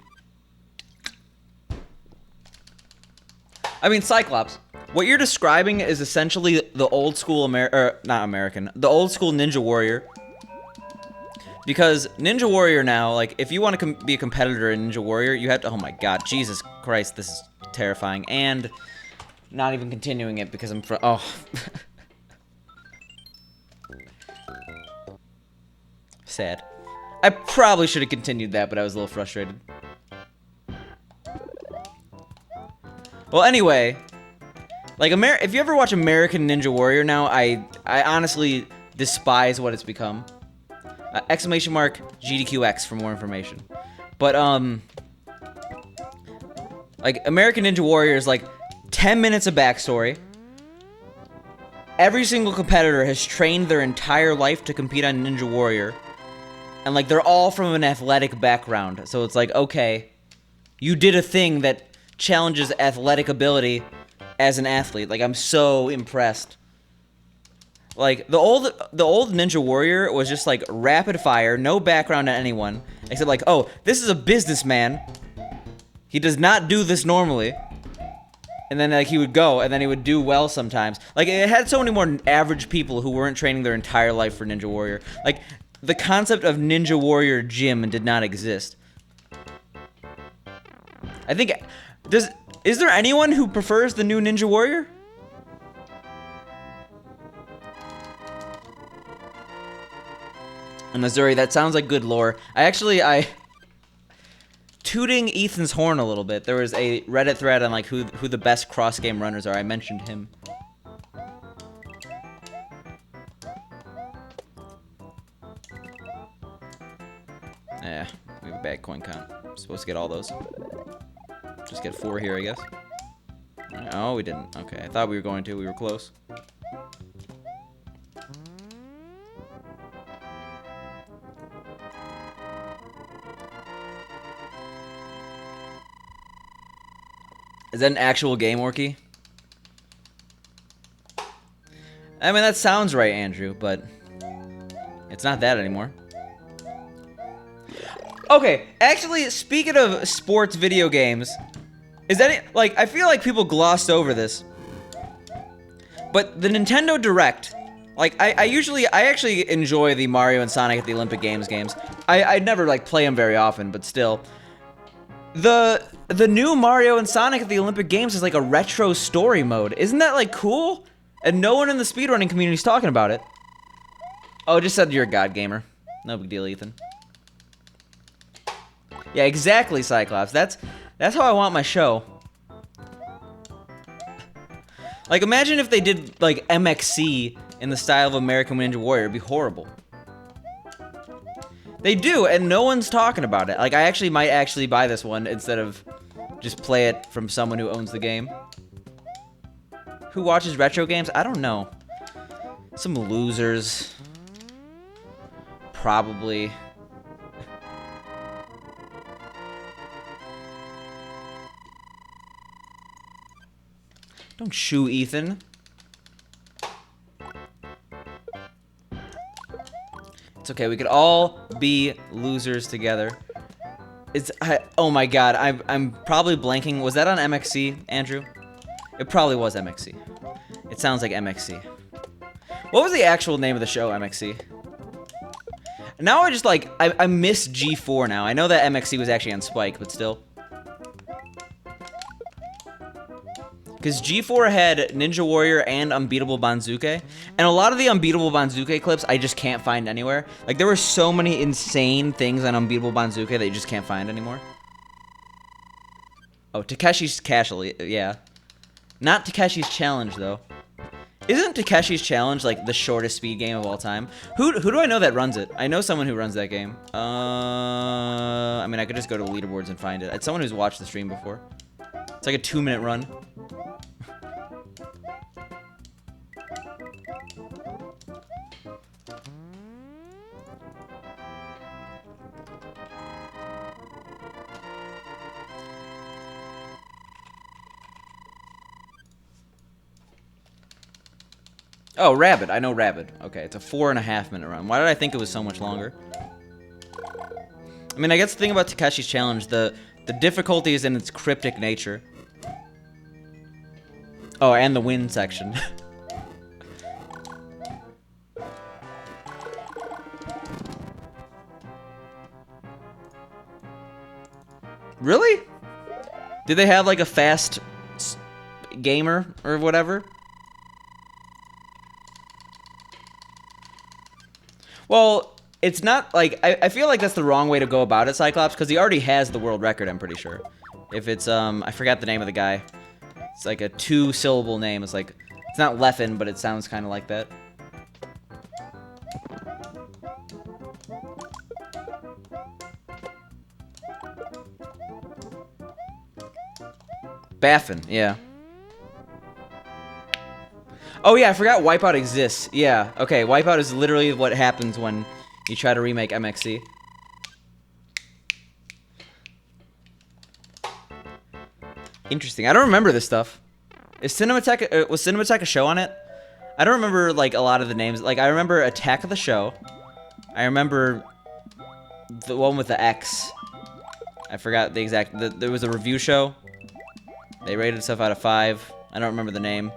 I mean, Cyclops, what you're describing is essentially the old school the old school Ninja Warrior. Because Ninja Warrior now, like, if you want to be a competitor in Ninja Warrior, you have to, oh my god, Jesus Christ, this is terrifying. And not even continuing it because I'm oh. Sad. I probably should have continued that, but I was a little frustrated. Well, anyway, like, if you ever watch American Ninja Warrior now, I honestly despise what it's become. Exclamation mark GDQx for more information. But, like, American Ninja Warrior is, like, 10 minutes of backstory. Every single competitor has trained their entire life to compete on Ninja Warrior. And, like, they're all from an athletic background. So it's like, okay, you did a thing that challenges athletic ability as an athlete. Like, I'm so impressed. Like, the old Ninja Warrior was just, like, rapid fire, no background on anyone, except, like, oh, this is a businessman. He does not do this normally. And then, like, he would go, and then he would do well sometimes. Like, it had so many more average people who weren't training their entire life for Ninja Warrior. Like, the concept of Ninja Warrior Gym did not exist. I think, is there anyone who prefers the new Ninja Warrior? In Missouri, that sounds like good lore. Tooting Ethan's horn a little bit. There was a Reddit thread on, like, who the best cross-game runners are. I mentioned him. Yeah, we have a bad coin count. I'm supposed to get all those. Just get 4 here, I guess. Oh, we didn't. Okay, I thought we were going to. We were close. Is that an actual game, Orky? I mean, that sounds right, Andrew, but it's not that anymore. Okay, actually, speaking of sports video games, is that it? Like, I feel like people glossed over this, but the Nintendo Direct, like, I actually enjoy the Mario and Sonic at the Olympic Games games. I never, like, play them very often, but still. The new Mario and Sonic at the Olympic Games is like a retro story mode. Isn't that, like, cool? And no one in the speedrunning community is talking about it. Oh, it just said you're a god gamer. No big deal, Ethan. Yeah, exactly, Cyclops. That's how I want my show. Like, imagine if they did, like, MXC in the style of American Ninja Warrior. It'd be horrible. They do, and no one's talking about it. Like, I might actually buy this one instead of just play it from someone who owns the game. Who watches retro games? I don't know. Some losers. Probably. Don't shoo, Ethan. It's okay. We could all be losers together. Oh my god. I'm probably blanking. Was that on MXC, Andrew? It probably was MXC. It sounds like MXC. What was the actual name of the show, MXC? Now I just like I miss G4 now. I know that MXC was actually on Spike, but still. Because G4 had Ninja Warrior and Unbeatable Banzuke. And a lot of the Unbeatable Banzuke clips I just can't find anywhere. Like, there were so many insane things on Unbeatable Banzuke that you just can't find anymore. Oh, Takeshi's Castle, yeah. Not Takeshi's Challenge, though. Isn't Takeshi's Challenge, like, the shortest speed game of all time? Who do I know that runs it? I know someone who runs that game. I mean, I could just go to leaderboards and find it. It's someone who's watched the stream before. It's like a 2-minute run. Oh, Rabbit. I know Rabbit. Okay, it's a 4.5-minute run. Why did I think it was so much longer? I mean, I guess the thing about Takeshi's Challenge, the difficulty is in its cryptic nature. Oh, and the win section. Really? Did they have, like, a fast gamer or whatever? Well, it's not, like, I feel like that's the wrong way to go about it, Cyclops, because he already has the world record, I'm pretty sure. If it's, I forgot the name of the guy. It's like a 2-syllable name. It's like, it's not Leffen, but it sounds kind of like that. Baffin, yeah. Oh yeah, I forgot Wipeout exists. Yeah, okay, Wipeout is literally what happens when you try to remake MXC. Interesting. I don't remember this stuff. Was Cinematech a show on it? I don't remember, like, a lot of the names. Like, I remember Attack of the Show. I remember the one with the X. I forgot the exact... there was a review show. They rated stuff out of 5. I don't remember the name.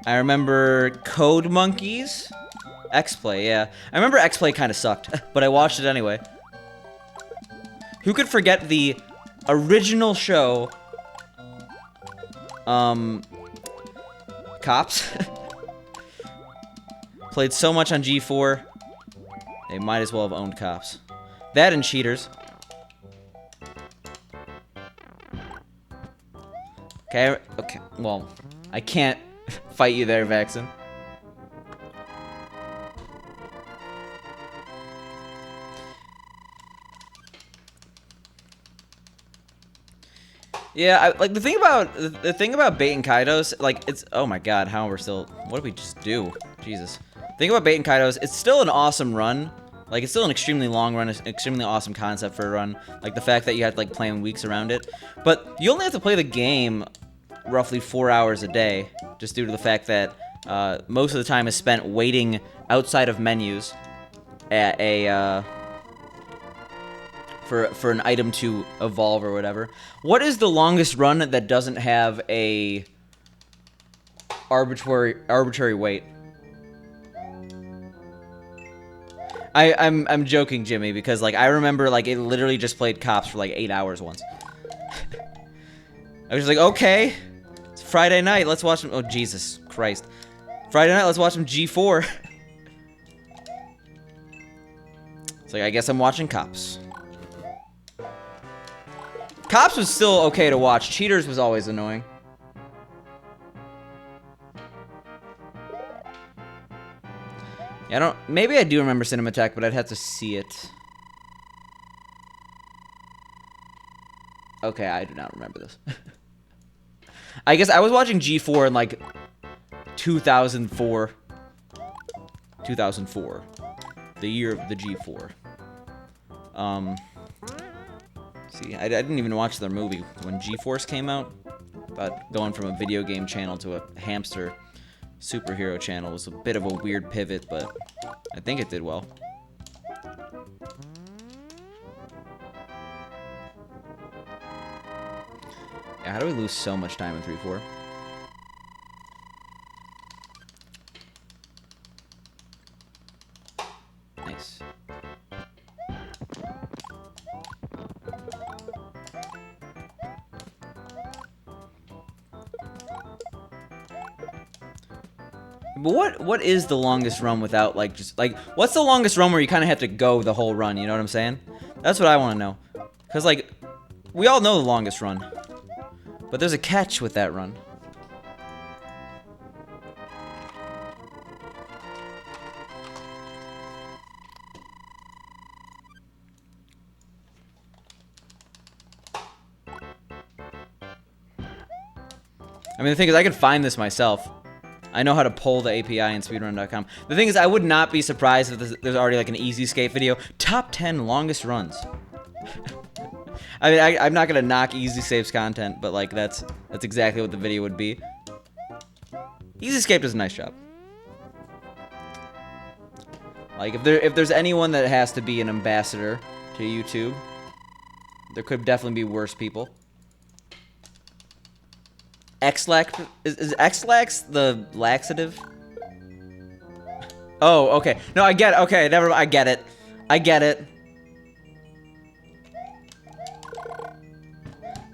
I remember Code Monkeys. X-Play, yeah. I remember X-Play kind of sucked, but I watched it anyway. Who could forget the original show... Cops. Played so much on G4. They might as well have owned Cops. That and Cheaters. Okay, well, I can't fight you there, Vaxen. Yeah, like the thing about Bait and Kaidos, like it's oh my god, how we're still what did we just do? Jesus. The thing about Bait and Kaidos, it's still an awesome run. Like it's still an extremely long run, an extremely awesome concept for a run. Like the fact that you have to like plan weeks around it. But you only have to play the game roughly 4 hours a day, just due to the fact that most of the time is spent waiting outside of menus at a for an item to evolve or whatever. What is the longest run that doesn't have a arbitrary wait? I'm joking, Jimmy, because like I remember like it literally just played Cops for like 8 hours once. I was just like, okay, it's Friday night, let's watch them. Oh Jesus Christ, Friday night, let's watch some G4. It's like I guess I'm watching Cops. Cops was still okay to watch. Cheaters was always annoying. Yeah, maybe I do remember Cinematech, but I'd have to see it. Okay, I do not remember this. I guess I was watching G4 in like 2004. 2004. The year of the G4. See, I didn't even watch their movie when G-Force came out. Thought going from a video game channel to a hamster superhero channel was a bit of a weird pivot, but I think it did well. Yeah, how do we lose so much time in 3-4? Nice. But what is the longest run without, like, just, like, what's the longest run where you kind of have to go the whole run, you know what I'm saying? That's what I want to know. Because, like, we all know the longest run. But there's a catch with that run. I mean, the thing is, I could find this myself. I know how to pull the API in speedrun.com. The thing is, I would not be surprised if there's already like an easy escape video. Top 10 longest runs. I mean, I'm not gonna knock Easy Escape's content, but like that's exactly what the video would be. Easy Escape does a nice job. Like if there's anyone that has to be an ambassador to YouTube, there could definitely be worse people. X-Lax is X-Lax the laxative? Oh, okay. No, I get it. Okay, never mind. I get it. I get it.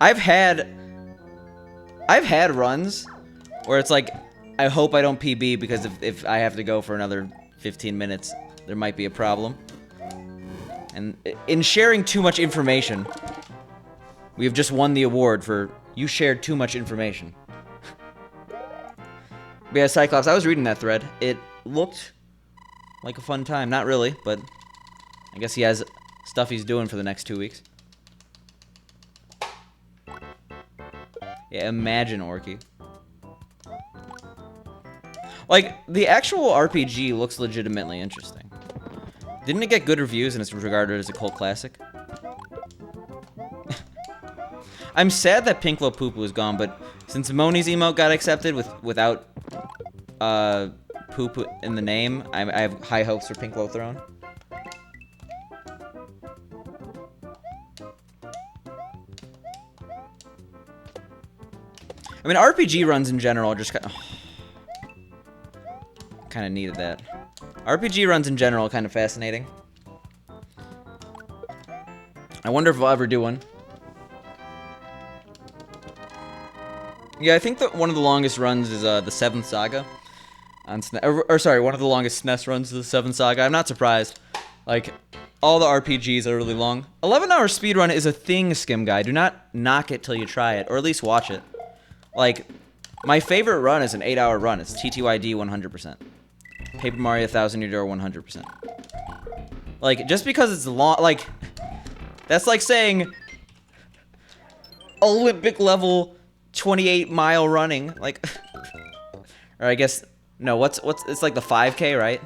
I've had runs where it's like, I hope I don't PB because if I have to go for another 15 minutes, there might be a problem. And in sharing too much information, we have just won the award for you shared too much information. But yeah, Cyclops, I was reading that thread. It looked like a fun time. Not really, but I guess he has stuff he's doing for the next 2 weeks. Yeah, imagine Orky. Like, the actual RPG looks legitimately interesting. Didn't it get good reviews and it's regarded as a cult classic? I'm sad that Pinklo Poopoo is gone, but since Moni's emote got accepted without poop in the name, I have high hopes for Pinklo Throne. I mean, RPG runs in general are just kind of needed that. RPG runs in general are kind of fascinating. I wonder if we'll ever do one. Yeah, I think that one of the longest runs is the 7th Saga. On sorry, one of the longest SNES runs is the 7th Saga. I'm not surprised. Like, all the RPGs are really long. 11-hour speedrun is a thing, Skim Guy. Do not knock it till you try it, or at least watch it. Like, my favorite run is an 8-hour run. It's TTYD 100%. Paper Mario 1000 Year Door 100%. Like, just because it's long, like, that's like saying Olympic level 28-mile running, like, or I guess, no, what's, it's like the 5K, right?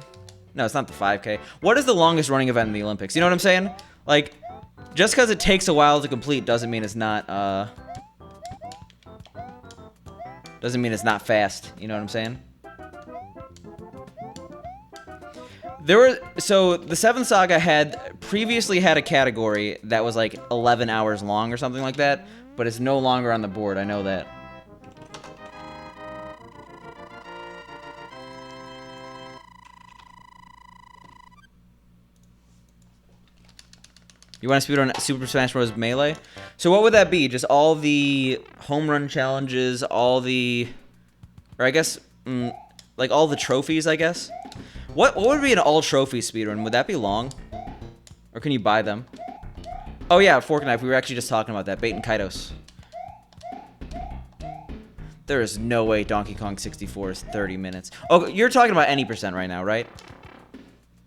No, it's not the 5K. What is the longest running event in the Olympics? You know what I'm saying? Like, just because it takes a while to complete doesn't mean it's not, fast. You know what I'm saying? So the 7th Saga previously had a category that was like 11 hours long or something like that, but it's no longer on the board. I know that. You want to speedrun Super Smash Bros. Melee? So what would that be? Just all the home run challenges, all the, or I guess, like all the trophies, I guess? What would be an all trophy speedrun? Would that be long? Or can you buy them? Oh yeah, Fork Knife. We were actually just talking about that. Bait and Kaitos. There is no way Donkey Kong 64 is 30 minutes. Oh, you're talking about any percent right now, right?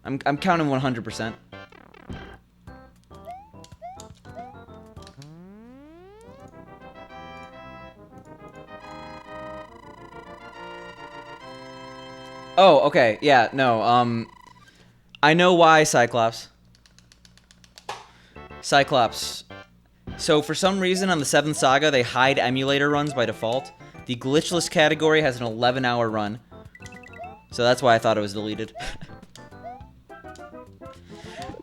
I'm counting 100%. Oh, okay. Yeah, no. I know why, Cyclops. Cyclops. So for some reason on the 7th Saga, they hide emulator runs by default. The glitchless category has an 11-hour run. So that's why I thought it was deleted.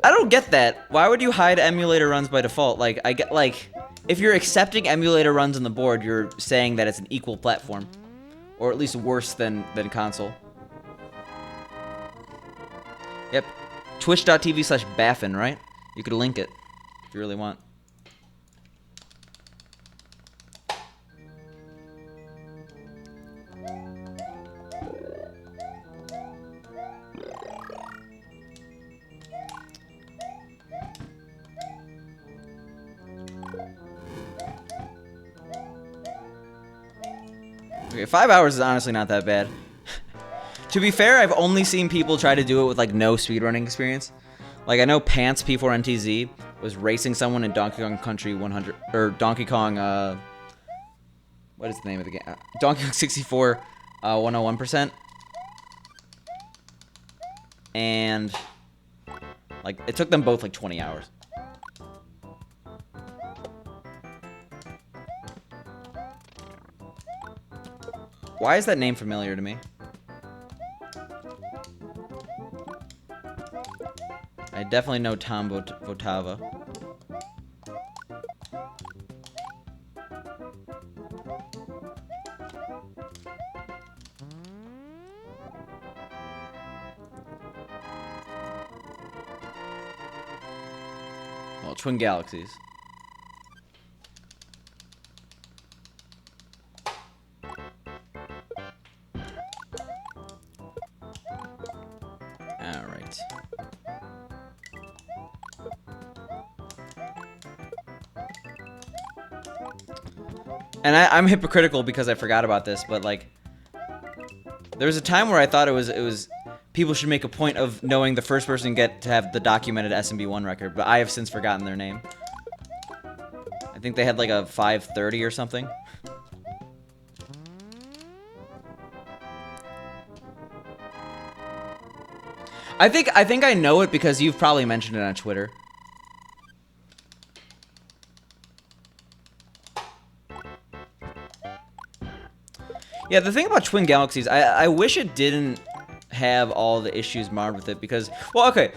I don't get that. Why would you hide emulator runs by default? Like, I get, like, if you're accepting emulator runs on the board, you're saying that it's an equal platform. Or at least worse than console. Yep. Twitch.tv/Baffin, right? You could link it if you really want. Okay, 5 hours is honestly not that bad. To be fair, I've only seen people try to do it with, like, no speedrunning experience. Like, I know Pants P4NTZ was racing someone in Donkey Kong Country 100... Or Donkey Kong, what is the name of the game? Donkey Kong 64, 101%. And, like, it took them both, like, 20 hours. Why is that name familiar to me? I definitely know Tom Votava. Well, Twin Galaxies. Alright. And I'm hypocritical because I forgot about this, but, like, there was a time where I thought it was people should make a point of knowing the first person to have the documented SMB1 record, but I have since forgotten their name. I think they had like a 530 or something. I think I know it because you've probably mentioned it on Twitter. Yeah, the thing about Twin Galaxies, I wish it didn't have all the issues marred with it because, well, okay,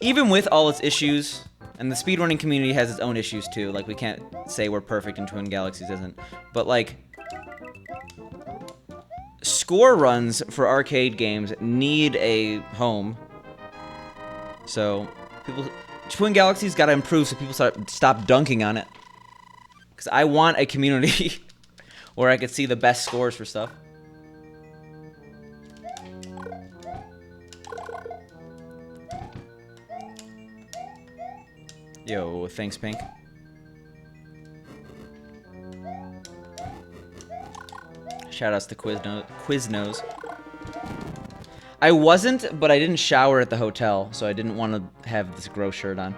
even with all its issues, and the speedrunning community has its own issues too, like we can't say we're perfect and Twin Galaxies isn't, but like, score runs for arcade games need a home, so Twin Galaxies gotta improve so people stop dunking on it, because I want a community where I could see the best scores for stuff. Yo, thanks, Pink. Shoutouts to Quiznos. I wasn't, but I didn't shower at the hotel, so I didn't want to have this gross shirt on.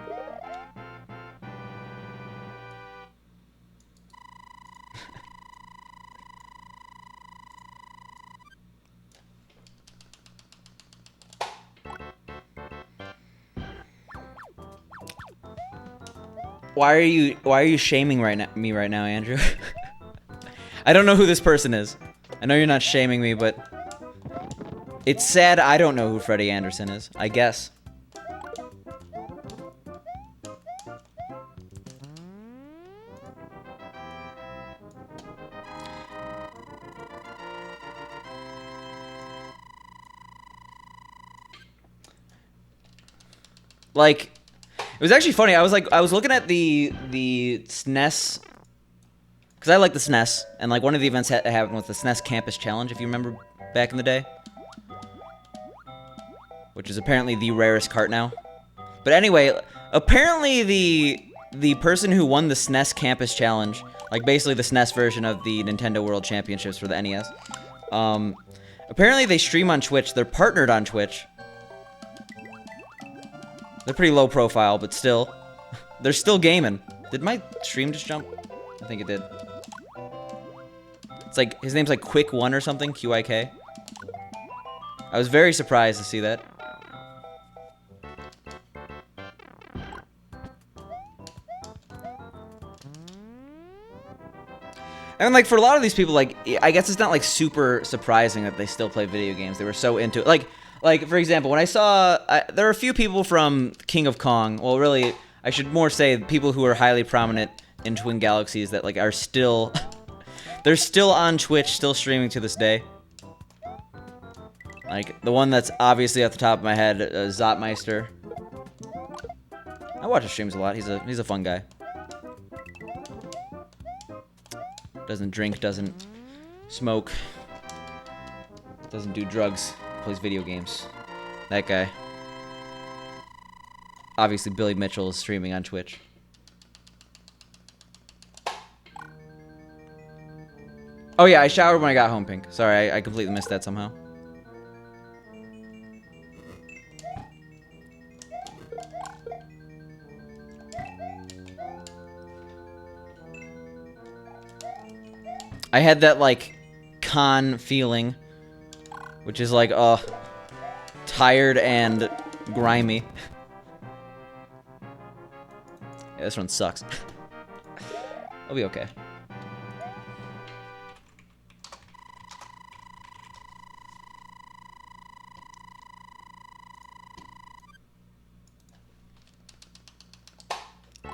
Why are you shaming me right now, Andrew? I don't know who this person is. I know you're not shaming me, but it's sad I don't know who Freddie Anderson is, I guess. Like, it was actually funny. I was looking at the SNES, because I like the SNES, and like one of the events happened with the SNES Campus Challenge, if you remember back in the day, which is apparently the rarest cart now. But anyway, apparently the person who won the SNES Campus Challenge, like basically the SNES version of the Nintendo World Championships for the NES, apparently they stream on Twitch. They're partnered on Twitch. They're pretty low profile, but still. They're still gaming. Did my stream just jump? I think it did. It's like, his name's like Quick1 or something, QIK. I was very surprised to see that. And like for a lot of these people, like I guess it's not like super surprising that they still play video games. They were so into it. Like for example, when I saw there are a few people from King of Kong. Well, really, I should more say people who are highly prominent in Twin Galaxies that like are still they're still on Twitch, still streaming to this day. Like the one that's obviously off the top of my head, Zotmeister. I watch his streams a lot. He's a fun guy. Doesn't drink, doesn't smoke, doesn't do drugs, plays video games. That guy. Obviously, Billy Mitchell is streaming on Twitch. Oh yeah, I showered when I got home, Pink. Sorry, I completely missed that somehow. I had that, like, con feeling, which is like, tired and grimy. Yeah, this one sucks. I'll be okay.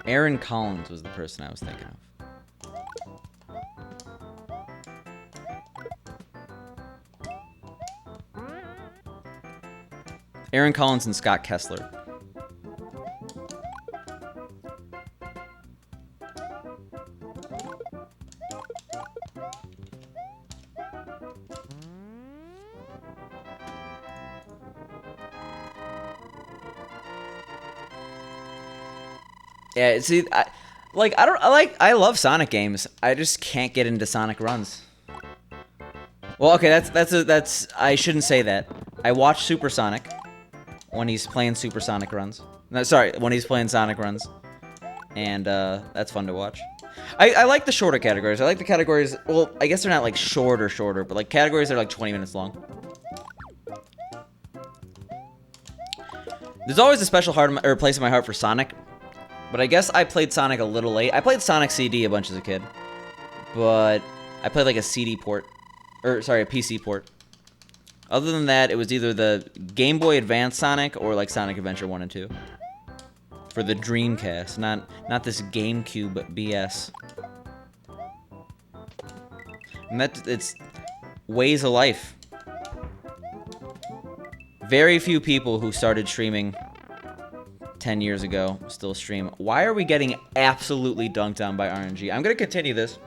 Aaron Collins was the person I was thinking of. Aaron Collins and Scott Kessler. Yeah, see, I love Sonic games. I just can't get into Sonic runs. Well, okay, that's I shouldn't say that. I watch Super Sonic when he's playing Super Sonic runs. No, sorry, when he's playing Sonic runs. And that's fun to watch. I like the shorter categories. I like the categories, well, I guess they're not like shorter, but like categories that are like 20 minutes long. There's always a special place in my heart for Sonic. But I guess I played Sonic a little late. I played Sonic CD a bunch as a kid. But I played like a CD port. Or, sorry, a PC port. Other than that, it was either the Game Boy Advance Sonic or like Sonic Adventure 1 and 2. For the Dreamcast, not this GameCube BS. And it's ways of life. Very few people who started streaming 10 years ago still stream. Why are we getting absolutely dunked on by RNG? I'm going to continue this.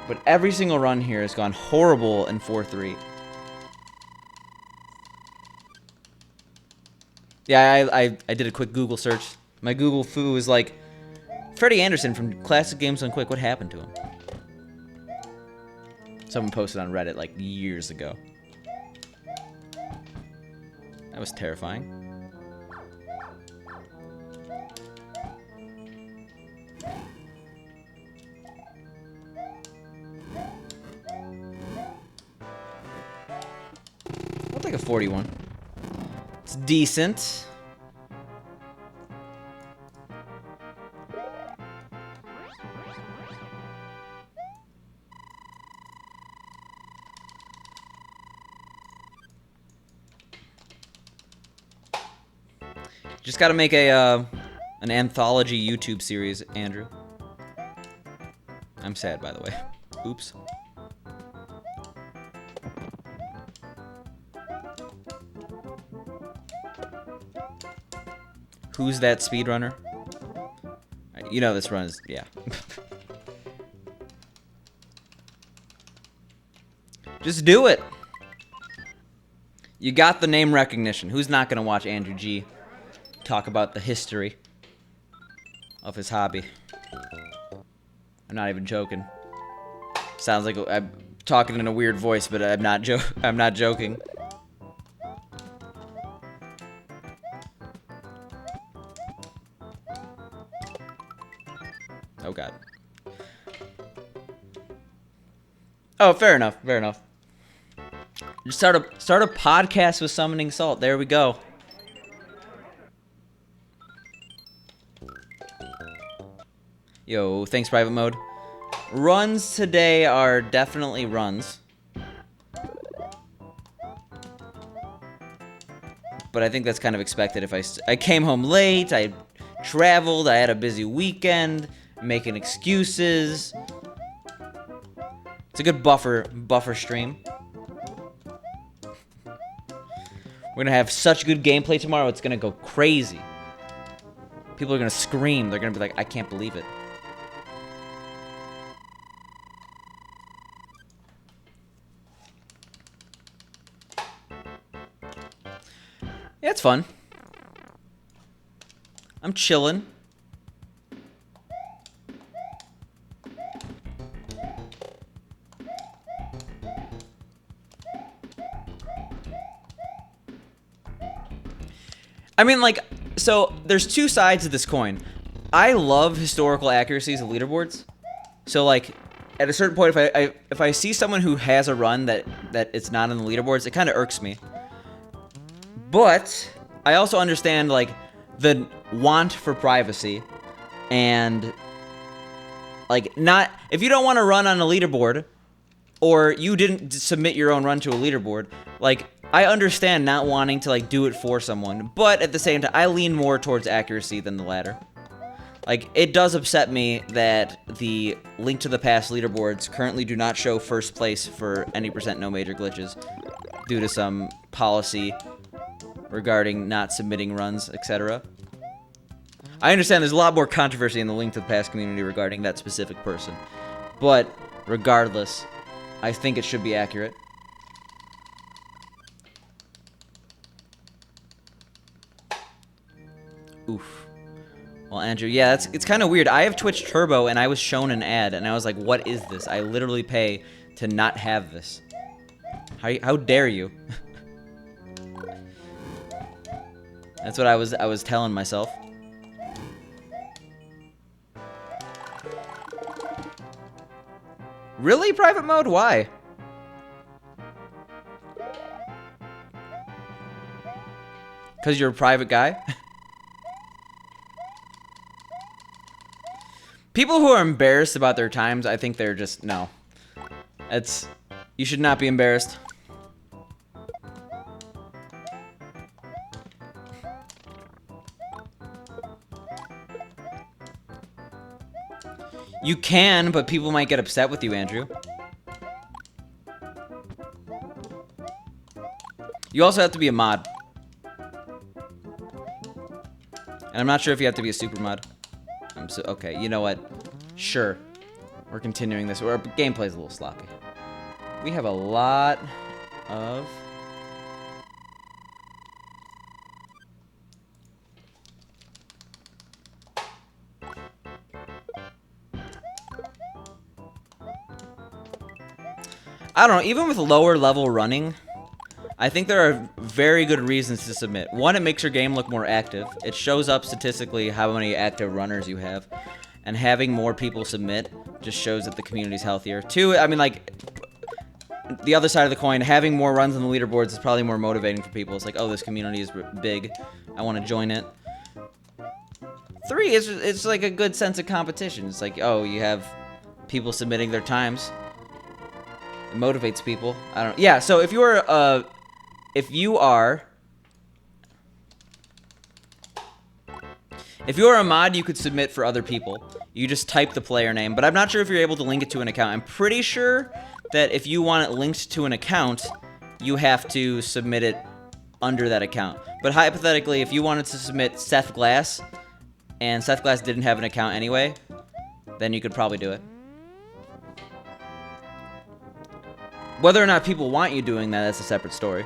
But every single run here has gone horrible in 4-3. Yeah, I did a quick Google search. My Google foo is like, Freddie Anderson from Classic Games on Quick, what happened to him? Someone posted on Reddit like years ago. That was terrifying. I'll take a 41. It's decent. Just gotta make an anthology YouTube series, Andrew. I'm sad, by the way. Oops. Who's that speedrunner? You know this run is, yeah. Just do it. You got the name recognition. Who's not gonna watch Andrew G talk about the history of his hobby? I'm not even joking. Sounds like I'm talking in a weird voice, but I'm not joking. Oh god. Oh, fair enough. Fair enough. Just start a podcast with summoning salt. There we go. Yo, thanks, private mode. Runs today are definitely runs. But I think that's kind of expected. If I came home late, I traveled, I had a busy weekend, making excuses. It's a good buffer stream. We're gonna have such good gameplay tomorrow, it's gonna go crazy. People are gonna scream, they're gonna be like, I can't believe it. Yeah, it's fun. I'm chilling. I mean, like, so there's two sides to this coin. I love historical accuracies of leaderboards. So, like, at a certain point, if I see someone who has a run that it's not on the leaderboards, it kind of irks me. But I also understand, like, the want for privacy and, like, not if you don't want to run on a leaderboard or you didn't submit your own run to a leaderboard, like, I understand not wanting to, like, do it for someone, but at the same time, I lean more towards accuracy than the latter. Like, it does upset me that the Link to the Past leaderboards currently do not show first place for any % no major glitches due to some policy regarding not submitting runs, etc. I understand there's a lot more controversy in the Link to the Past community regarding that specific person, but regardless, I think it should be accurate. Oof. Well, Andrew, yeah, it's kind of weird. I have Twitch Turbo, and I was shown an ad, and I was like, what is this? I literally pay to not have this. How dare you? That's what I was telling myself. Really, private mode? Why? Because you're a private guy? People who are embarrassed about their times, I think they're just, no. You should not be embarrassed. You can, but people might get upset with you, Andrew. You also have to be a mod. And I'm not sure if you have to be a super mod. Okay, you know what? Sure. We're continuing this. Our gameplay's a little sloppy. We have a lot of... I don't know, even with lower level running, I think there are very good reasons to submit. One, it makes your game look more active. It shows up statistically how many active runners you have. And having more people submit just shows that the community's healthier. Two, I mean, like, the other side of the coin, having more runs on the leaderboards is probably more motivating for people. It's like, oh, this community is big. I want to join it. Three, it's like a good sense of competition. It's like, oh, you have people submitting their times. It motivates people. I don't. Yeah. So if you are a mod, you could submit for other people. You just type the player name, but I'm not sure if you're able to link it to an account. I'm pretty sure that if you want it linked to an account, you have to submit it under that account. But hypothetically, if you wanted to submit Seth Glass, and Seth Glass didn't have an account anyway, then you could probably do it. Whether or not people want you doing that, that's a separate story.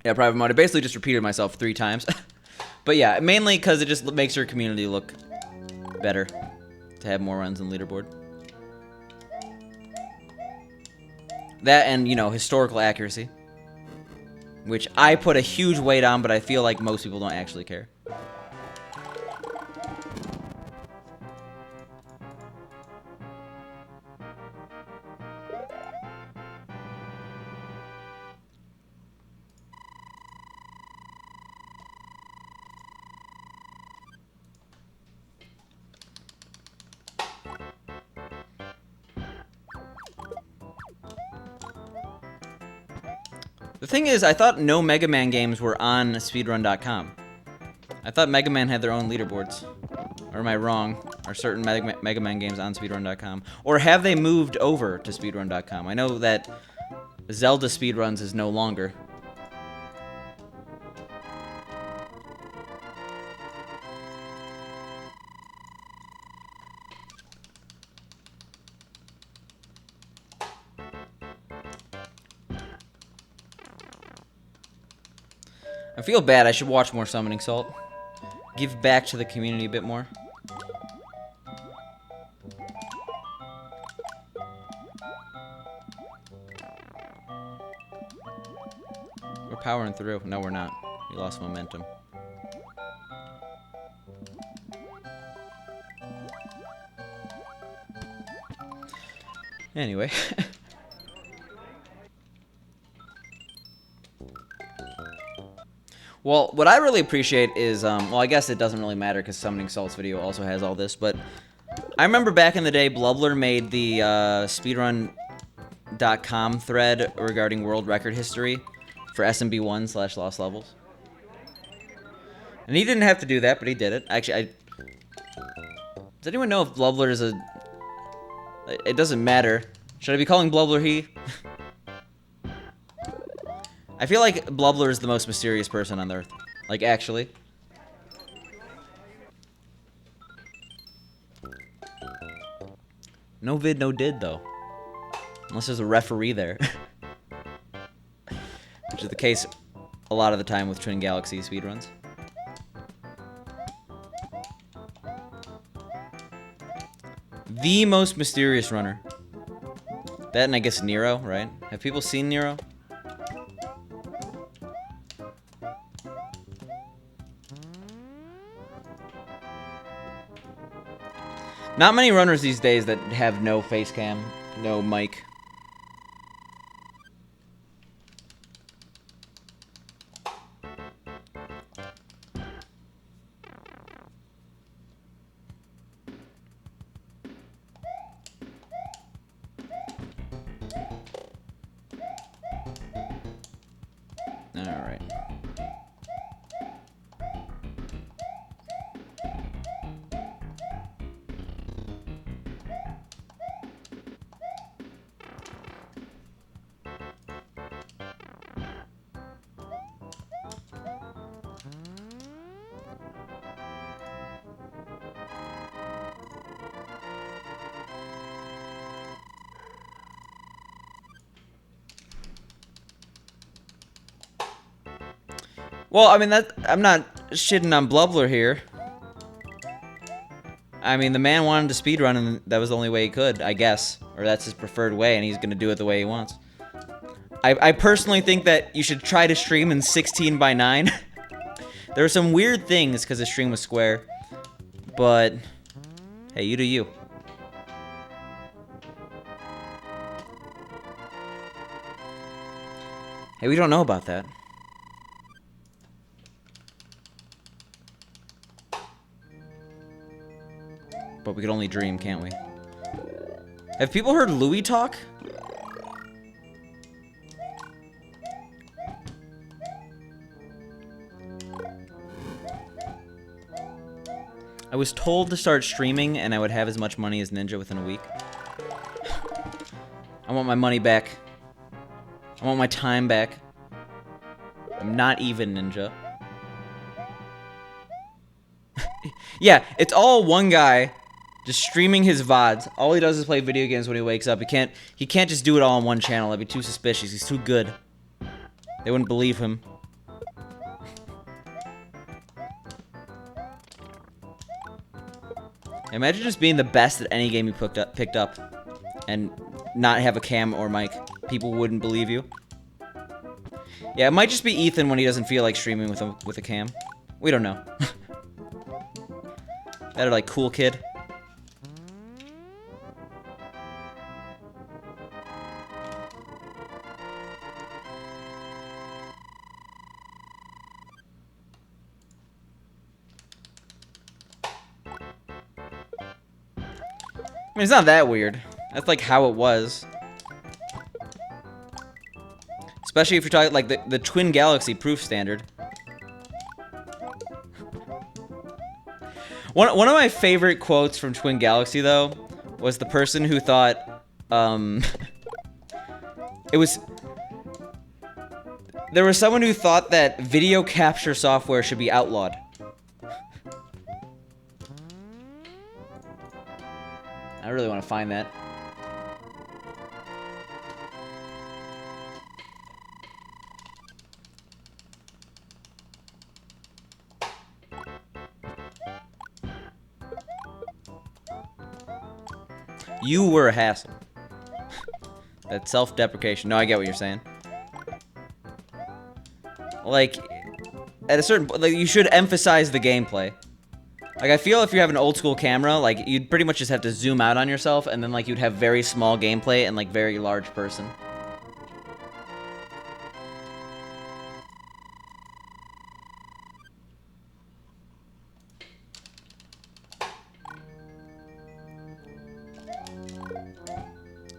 Yeah, private mode. I basically just repeated myself 3 times. But yeah, mainly because it just makes your community look better to have more runs on leaderboard. That and, you know, historical accuracy. Which I put a huge weight on, but I feel like most people don't actually care. The thing is, I thought no Mega Man games were on speedrun.com. I thought Mega Man had their own leaderboards. Or am I wrong? Are certain Mega Man games on speedrun.com? Or have they moved over to speedrun.com? I know that Zelda Speedruns is no longer. I feel bad. I should watch more Summoning Salt. Give back to the community a bit more. We're powering through. No, we're not. We lost momentum. Anyway. Well, what I really appreciate is, well, I guess it doesn't really matter because Summoning Salt's video also has all this, but I remember back in the day, Blubbler made the speedrun.com thread regarding world record history for SMB1/Lost Levels. And he didn't have to do that, but he did it. Actually, does anyone know if Blubbler is a... It doesn't matter. Should I be calling Blubbler he? I feel like Blubbler is the most mysterious person on Earth. Like, actually. No vid, no did, though. Unless there's a referee there. Which is the case a lot of the time with Twin Galaxy speedruns. The most mysterious runner. That and I guess Nero, right? Have people seen Nero? Not many runners these days that have no face cam, no mic. All right. Well, I mean, I'm not shitting on Blubbler here. I mean, the man wanted to speedrun, and that was the only way he could, I guess. Or that's his preferred way, and he's gonna do it the way he wants. I personally think that you should try to stream in 16:9. There were some weird things because the stream was square. But, hey, you do you. Hey, we don't know about that. But we could only dream, can't we? Have people heard Louis talk? I was told to start streaming and I would have as much money as Ninja within a week. I want my money back. I want my time back. I'm not even Ninja. Yeah, it's all one guy just streaming his VODs. All he does is play video games when he wakes up. He can't just do it all on one channel. That'd be too suspicious. He's too good. They wouldn't believe him. Imagine just being the best at any game you picked up and not have a cam or mic. People wouldn't believe you. Yeah, it might just be Ethan when he doesn't feel like streaming with a cam. We don't know. That are like cool kid. I mean, it's not that weird. That's like how it was. Especially if you're talking like the Twin Galaxy proof standard. One of my favorite quotes from Twin Galaxy, though, was the person who thought, there was someone who thought that video capture software should be outlawed. I really want to find that. You were a hassle. That self-deprecation. No, I get what you're saying. Like, at a certain point, like, you should emphasize the gameplay. Like, I feel if you have an old school camera, like, you'd pretty much just have to zoom out on yourself, and then, like, you'd have very small gameplay and, like, very large person.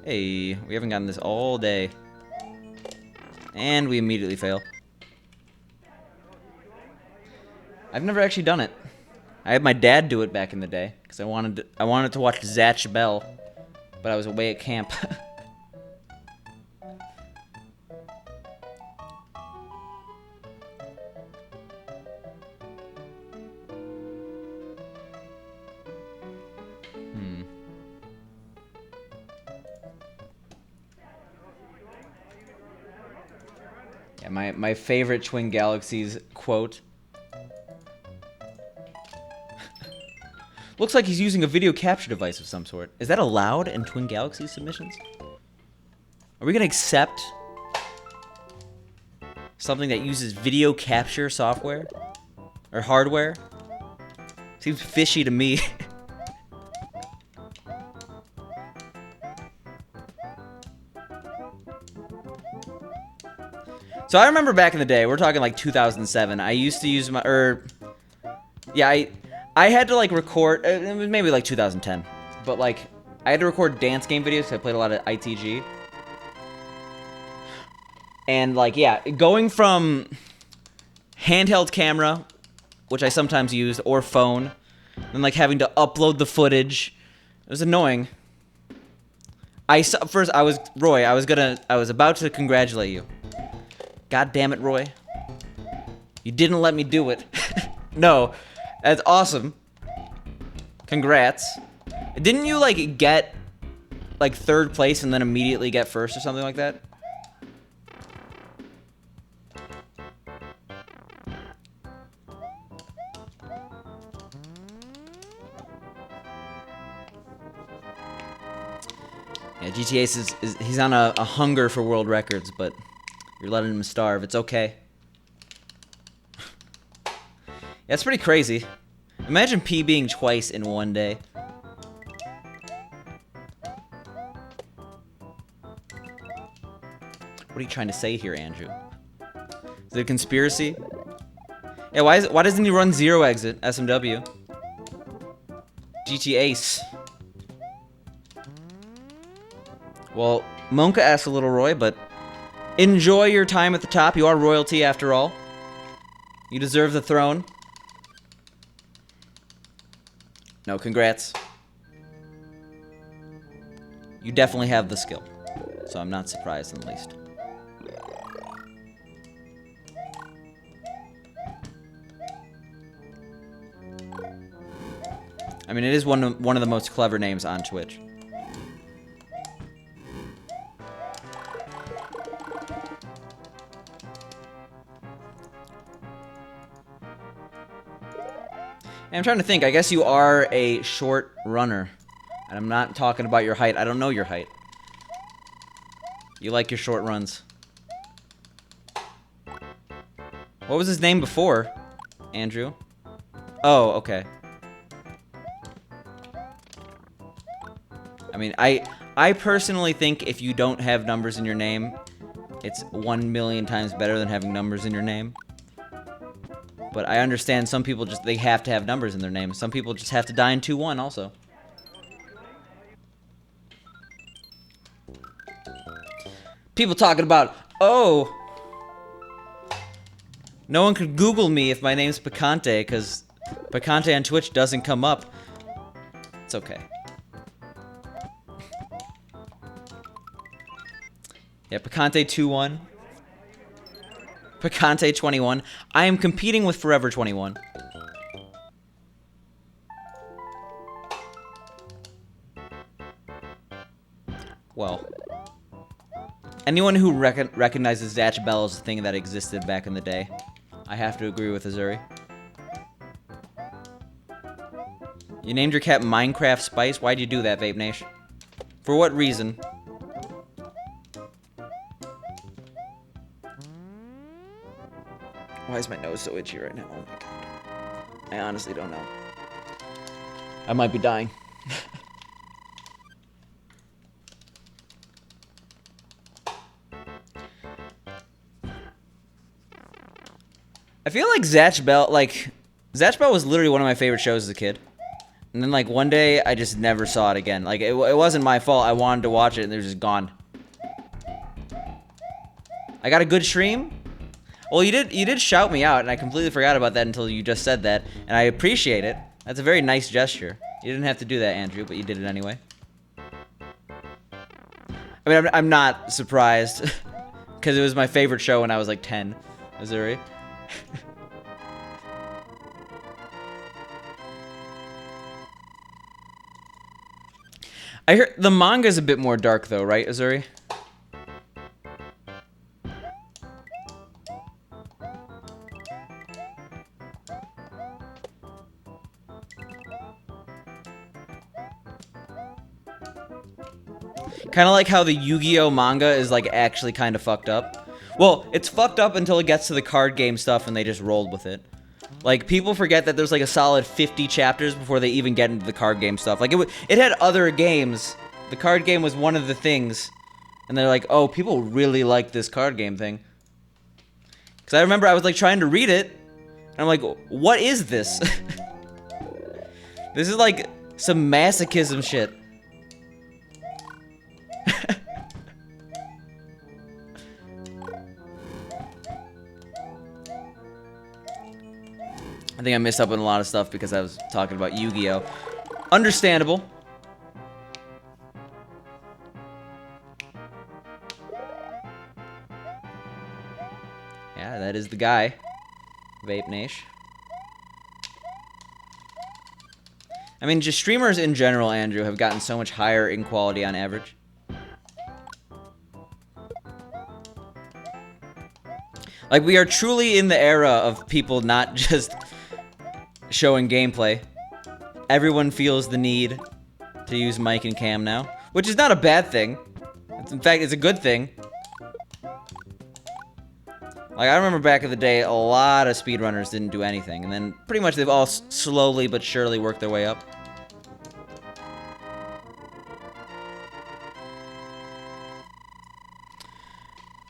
Hey, we haven't gotten this all day. And we immediately fail. I've never actually done it. I had my dad do it back in the day because I wanted to watch Zatch Bell, but I was away at camp. Yeah, my favorite Twin Galaxies quote. Looks like he's using a video capture device of some sort. Is that allowed in Twin Galaxies submissions? Are we gonna accept something that uses video capture software? Or hardware? Seems fishy to me. So I remember back in the day, we're talking like 2007, I used to use my, yeah, I had to like record, it was maybe like 2010, but like, I had to record dance game videos because I played a lot of ITG. And like, yeah, going from handheld camera, which I sometimes used, or phone, and like having to upload the footage, it was annoying. First, Roy, I was about to congratulate you. God damn it, Roy. You didn't let me do it. No, that's awesome. Congrats. Didn't you, like, get, like, third place and then immediately get first or something like that? Yeah, GTX he's on a hunger for world records, but you're letting him starve. It's okay. Yeah, it's pretty crazy. Imagine PBing twice in one day. What are you trying to say here, Andrew? Is it a conspiracy? Yeah, why doesn't he run zero exit SMW? GT Ace. Well, Monka asked a little Roy, but enjoy your time at the top. You are royalty after all. You deserve the throne. No, congrats. You definitely have the skill, so I'm not surprised in the least. I mean, it is one of the most clever names on Twitch. And I'm trying to think. I guess you are a short runner. And I'm not talking about your height. I don't know your height. You like your short runs. What was his name before, Andrew? Oh, okay. I mean, I personally think if you don't have numbers in your name, it's 1,000,000 times better than having numbers in your name. But I understand some people they have to have numbers in their name. Some people just have to die in 2-1 also. People talking about, oh, No one could Google me if my name's Picante, because Picante on Twitch doesn't come up. It's okay. Yeah, Picante 21. Picante 21. I am competing with Forever 21. Well, anyone who recognizes Zatch Bell as a thing that existed back in the day, I have to agree with Azuri. You named your cat Minecraft Spice? Why'd you do that, Vape Nation? For what reason? Why is my nose so itchy right now? Oh my god. I honestly don't know. I might be dying. I feel like Zatch Bell was literally one of my favorite shows as a kid. And then, like, one day, I just never saw it again. Like, it wasn't my fault. I wanted to watch it, and it was just gone. I got a good stream? Well, you did shout me out, and I completely forgot about that until you just said that. And I appreciate it. That's a very nice gesture. You didn't have to do that, Andrew, but you did it anyway. I mean, I'm not surprised. Because it was my favorite show when I was, like, 10. Missouri. I heard the manga's a bit more dark though, right, Azuri? Kind of like how the Yu-Gi-Oh manga is like actually kind of fucked up. Well, it's fucked up until it gets to the card game stuff and they just rolled with it. Like, people forget that there's like a solid 50 chapters before they even get into the card game stuff. Like, it had other games. The card game was one of the things. And they're like, oh, people really like this card game thing. Because I remember I was like trying to read it. And I'm like, what is this? This is like some masochism shit. I think I missed up on a lot of stuff because I was talking about Yu-Gi-Oh! Understandable. Yeah, that is the guy. Vape Nash. I mean, just streamers in general, Andrew, have gotten so much higher in quality on average. Like, we are truly in the era of people not just showing gameplay. Everyone feels the need to use mic and cam now, which is not a bad thing. In fact, it's a good thing. Like, I remember back in the day, a lot of speedrunners didn't do anything, and then pretty much they've all slowly but surely worked their way up.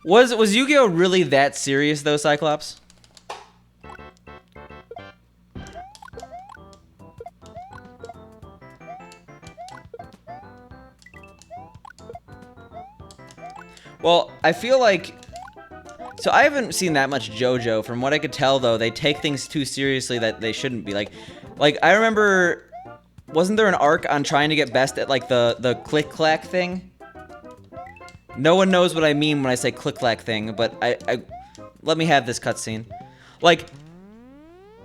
Was Yu-Gi-Oh! Really that serious, though, Cyclops? Well, I feel like... So I haven't seen that much JoJo. From what I could tell, though, they take things too seriously that they shouldn't be. Like I remember... Wasn't there an arc on trying to get best at, like, the click-clack thing? No one knows what I mean when I say click-clack thing, but I let me have this cutscene. Like,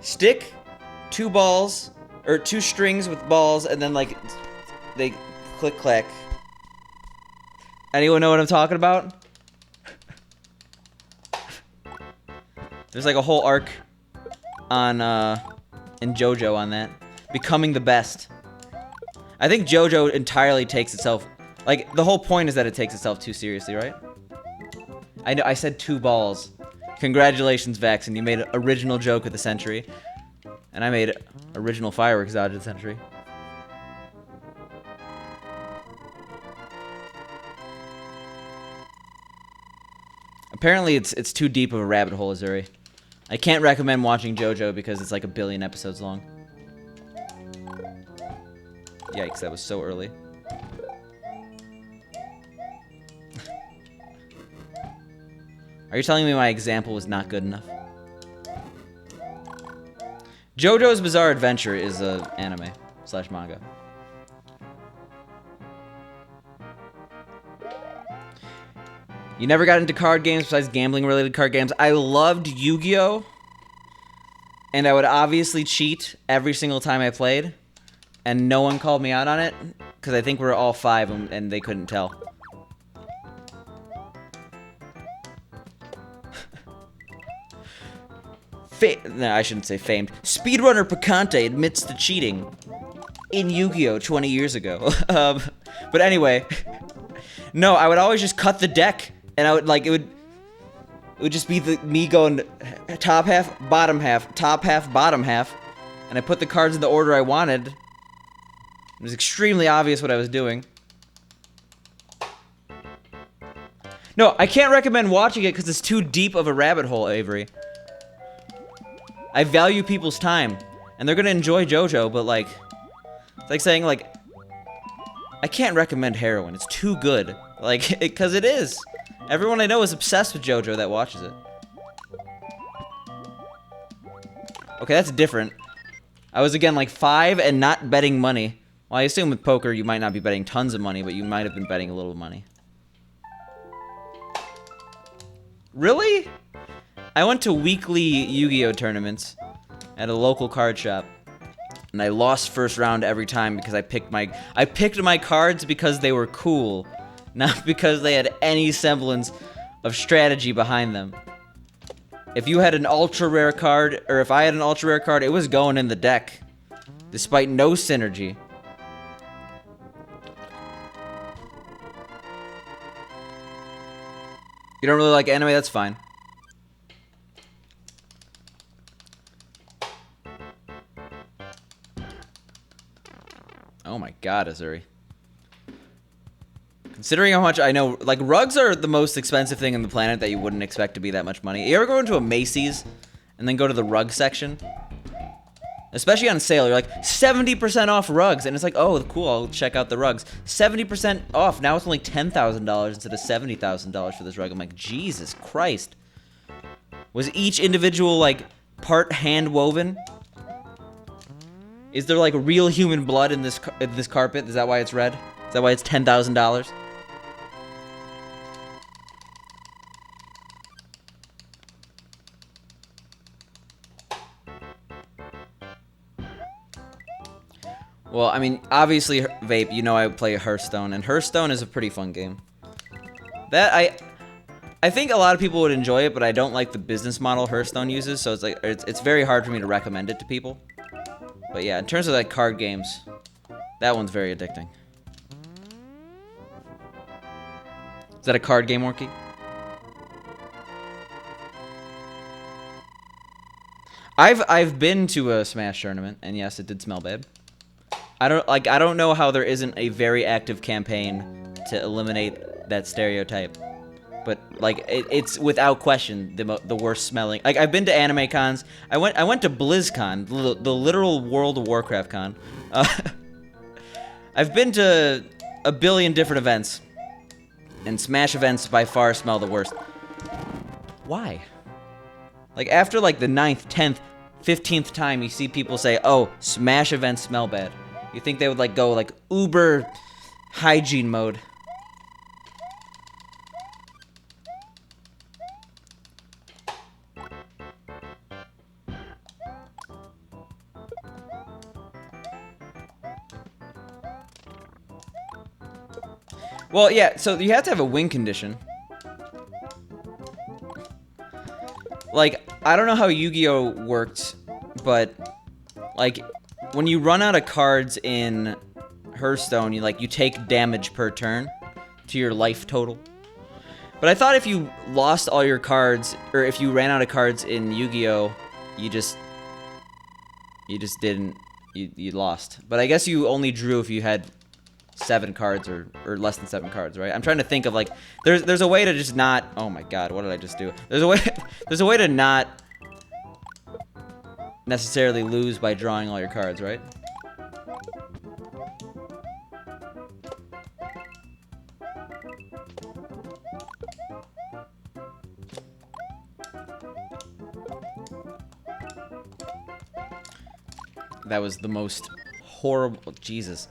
stick 2 balls, or 2 strings with balls, and then, like, they click-clack. Anyone know what I'm talking about? There's like a whole arc on, in JoJo on that. Becoming the best. I think JoJo entirely takes itself... Like, the whole point is that it takes itself too seriously, right? I know, I said 2 balls. Congratulations, Vaxen. You made an original joke of the century. And I made original fireworks dodge of the century. Apparently, it's too deep of a rabbit hole, Azuri. I can't recommend watching JoJo because it's like 1 billion episodes long. Yikes, that was so early. Are you telling me my example was not good enough? JoJo's Bizarre Adventure is a anime / manga. You never got into card games besides gambling-related card games. I loved Yu-Gi-Oh! And I would obviously cheat every single time I played. And no one called me out on it. Because I think we were all 5 and they couldn't tell. No, I shouldn't say famed. Speedrunner Picante admits to cheating in Yu-Gi-Oh! 20 years ago. But anyway. No, I would always just cut the deck. And I would, like, it would just be me going top half, bottom half, top half, bottom half. And I put the cards in the order I wanted. It was extremely obvious what I was doing. No, I can't recommend watching it because it's too deep of a rabbit hole, Avery. I value people's time. And they're gonna enjoy JoJo, but like... It's like saying, like... I can't recommend Heroin. It's too good. Like, because it is. Everyone I know is obsessed with JoJo that watches it. Okay, that's different. I was, again, like 5 and not betting money. Well, I assume with poker you might not be betting tons of money, but you might have been betting a little money. Really? I went to weekly Yu-Gi-Oh! Tournaments at a local card shop. And I lost first round every time because I picked my cards because they were cool. Not because they had any semblance of strategy behind them. If you had an ultra rare card, or if I had an ultra rare card, it was going in the deck. Despite no synergy. You don't really like anime? That's fine. Oh my god, Azuri. Considering how much I know, like, rugs are the most expensive thing on the planet that you wouldn't expect to be that much money. You ever go into a Macy's and then go to the rug section? Especially on sale, you're like, 70% off rugs. And it's like, oh, cool, I'll check out the rugs. 70% off, now it's only $10,000 instead of $70,000 for this rug. I'm like, Jesus Christ. Was each individual, like, part hand-woven? Is there, like, real human blood in this carpet? Is that why it's red? Is that why it's $10,000? Well, I mean, obviously, Vape, you know I play Hearthstone, and Hearthstone is a pretty fun game. That, I think a lot of people would enjoy it, but I don't like the business model Hearthstone uses, so it's like, it's very hard for me to recommend it to people. But yeah, in terms of, like, card games, that one's very addicting. Is that a card game, Orky? I've been to a Smash tournament, and yes, it did smell bad. I don't know how there isn't a very active campaign to eliminate that stereotype. But like it's without question the worst smelling. Like I've been to anime cons. I went to BlizzCon, the literal World of Warcraft con. I've been to a billion different events, and Smash events by far smell the worst. Why? Like after like the 9th, 10th, 15th time you see people say, "Oh, Smash events smell bad." You think they would like go like uber hygiene mode. Well, yeah, so you have to have a win condition. Like, I don't know how Yu-Gi-Oh! Worked, but like when you run out of cards in Hearthstone, you take damage per turn to your life total. But I thought if you lost all your cards, or if you ran out of cards in Yu-Gi-Oh, you lost. But I guess you only drew if you had 7 cards or less than 7 cards, right? I'm trying to think of like there's a way to just not. Oh my god, what did I just do? There's a way to not necessarily lose by drawing all your cards, right? That was the most horrible... Jesus.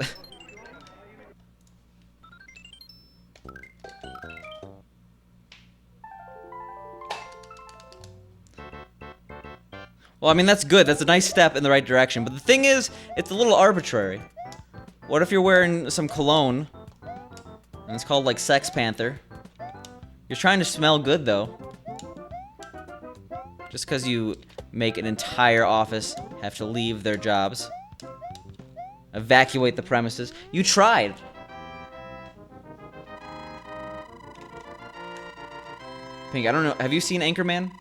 Well, I mean, that's good. That's a nice step in the right direction. But the thing is, it's a little arbitrary. What if you're wearing some cologne, and it's called, like, Sex Panther? You're trying to smell good, though. Just because you make an entire office have to leave their jobs. Evacuate the premises. You tried. Pink, I don't know. Have you seen Anchorman?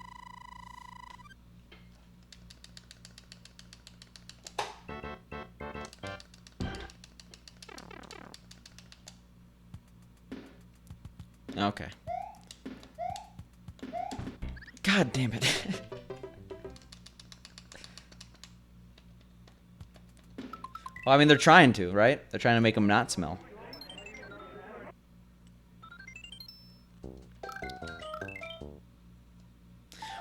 Okay. God damn it. Well, I mean, they're trying to, right? They're trying to make them not smell.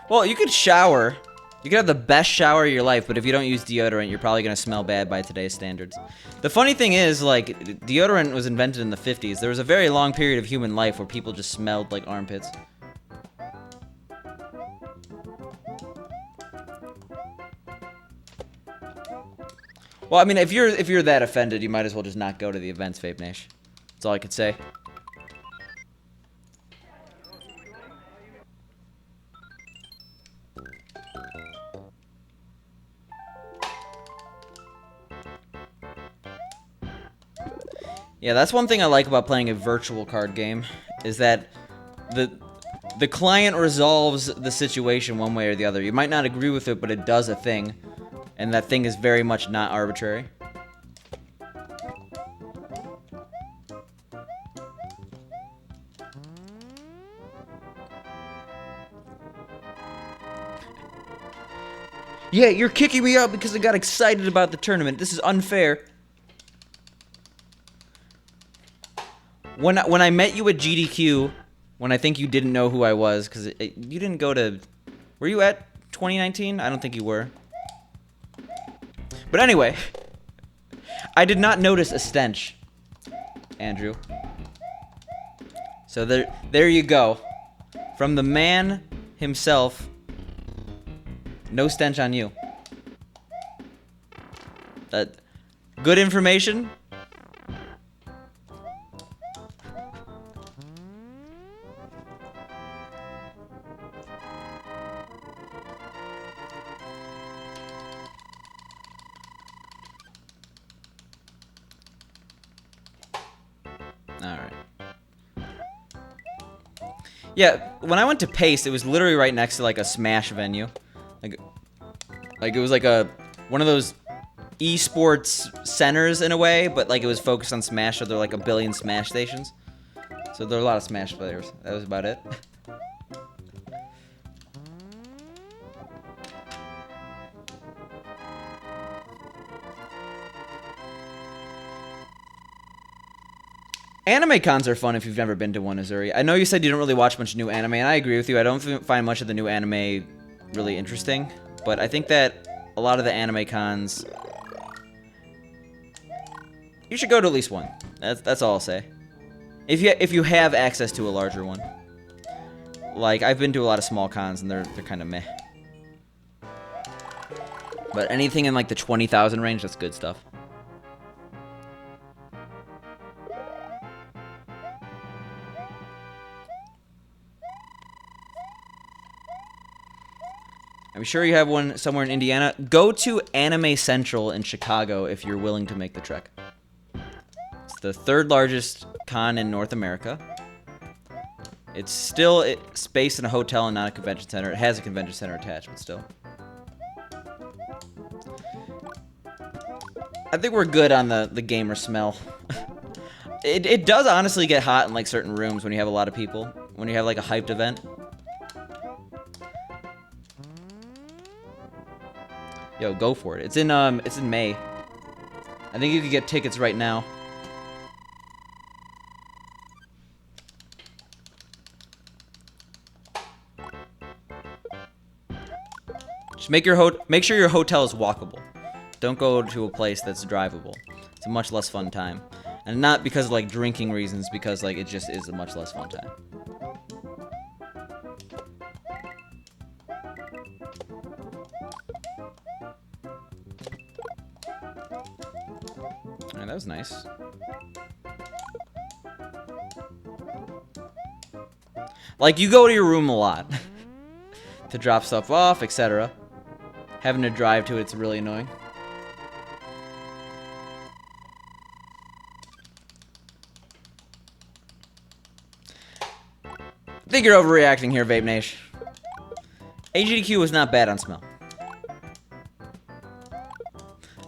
Well, you could shower. You could have the best shower of your life, but if you don't use deodorant, you're probably going to smell bad by today's standards. The funny thing is, like, deodorant was invented in the 50s. There was a very long period of human life where people just smelled like armpits. Well, I mean, if you're that offended, you might as well just not go to the events, Vape Nash. That's all I could say. Yeah, that's one thing I like about playing a virtual card game, is that the client resolves the situation one way or the other. You might not agree with it, but it does a thing, and that thing is very much not arbitrary. Yeah, you're kicking me out because I got excited about the tournament. This is unfair. When I met you at GDQ, when I think you didn't know who I was, because you didn't go to... Were you at 2019? I don't think you were. But anyway, I did not notice a stench, Andrew. So there you go. From the man himself, no stench on you. Good information. Alright. Yeah, when I went to Pace, it was literally right next to, like, a Smash venue. Like it was like one of those esports centers in a way, but, like, it was focused on Smash, so there were, like, a billion Smash stations. So there were a lot of Smash players. That was about it. Anime cons are fun if you've never been to one, Azuri. I know you said you don't really watch much new anime, and I agree with you. I don't find much of the new anime really interesting, but I think that a lot of the anime cons, you should go to at least one. That's all I'll say. If you have access to a larger one. Like, I've been to a lot of small cons, and they're kind of meh. But anything in, like, the 20,000 range, that's good stuff. I'm sure you have one somewhere in Indiana. Go to Anime Central in Chicago if you're willing to make the trek. It's the third largest con in North America. It's still spaced in a hotel and not a convention center. It has a convention center attached, but still. I think we're good on the gamer smell. It does honestly get hot in, like, certain rooms when you have a lot of people. When you have, like, a hyped event. Yo, go for it. It's in May. I think you could get tickets right now. Just make sure your hotel is walkable. Don't go to a place that's drivable. It's a much less fun time. And not because of, like, drinking reasons, because, like, it just is a much less fun time. Alright, that was nice. Like, you go to your room a lot to drop stuff off, etc. Having to drive to it's really annoying. I think you're overreacting here, Vape Nation. GDQ was not bad on smell.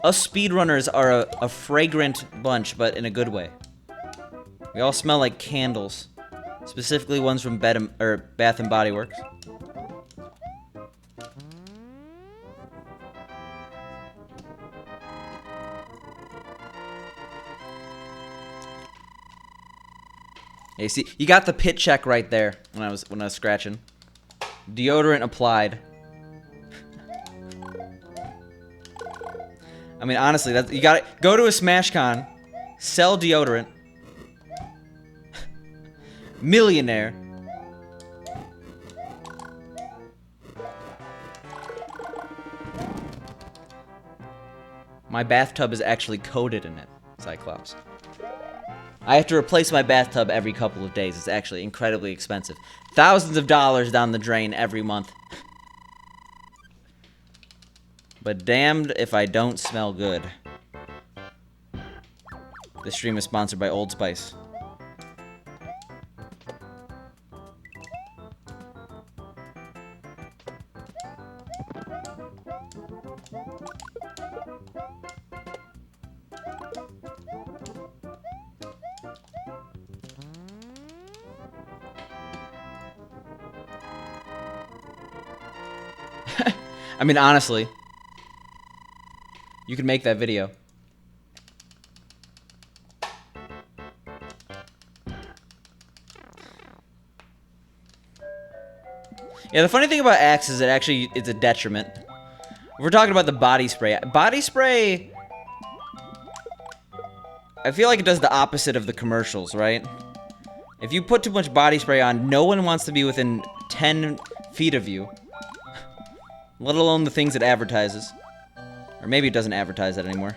Us speedrunners are a fragrant bunch, but in a good way. We all smell like candles. Specifically ones from Bath and Body Works. Yeah, you see, you got the pit check right there when I was scratching. Deodorant applied. I mean, honestly, you got to go to a Smash Con, sell deodorant. Millionaire. My bathtub is actually coated in it, Cyclops. I have to replace my bathtub every couple of days. It's actually incredibly expensive. Thousands of dollars down the drain every month. But damned if I don't smell good. This stream is sponsored by Old Spice. I mean, honestly, you could make that video. Yeah, the funny thing about Axe is it's a detriment. If we're talking about the body spray, I feel like it does the opposite of the commercials, right? If you put too much body spray on, no one wants to be within 10 feet of you. Let alone the things it advertises. Or maybe it doesn't advertise that anymore.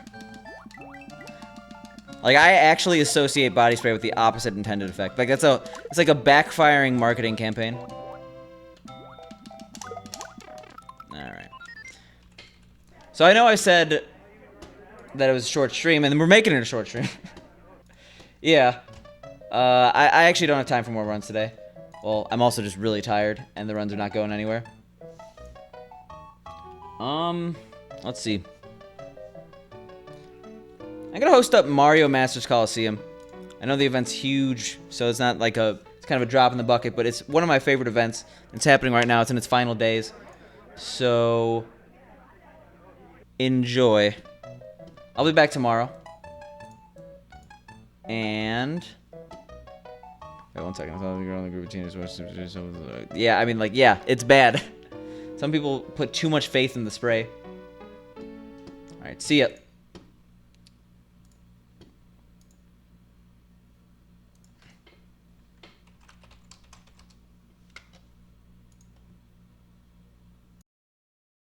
Like, I actually associate body spray with the opposite intended effect. Like, it's like a backfiring marketing campaign. Alright. So I know I said that it was a short stream, and we're making it a short stream. Yeah. I actually don't have time for more runs today. Well, I'm also just really tired, and the runs are not going anywhere. Let's see. I'm gonna host up Mario Masters Coliseum. I know the event's huge, so it's not like it's kind of a drop in the bucket, but it's one of my favorite events. It's happening right now. It's in its final days. So, enjoy. I'll be back tomorrow. And... wait 1 second. I thought the girl in the group of teenagers. Yeah, I mean, like, yeah, it's bad. Some people put too much faith in the spray. Alright, see ya.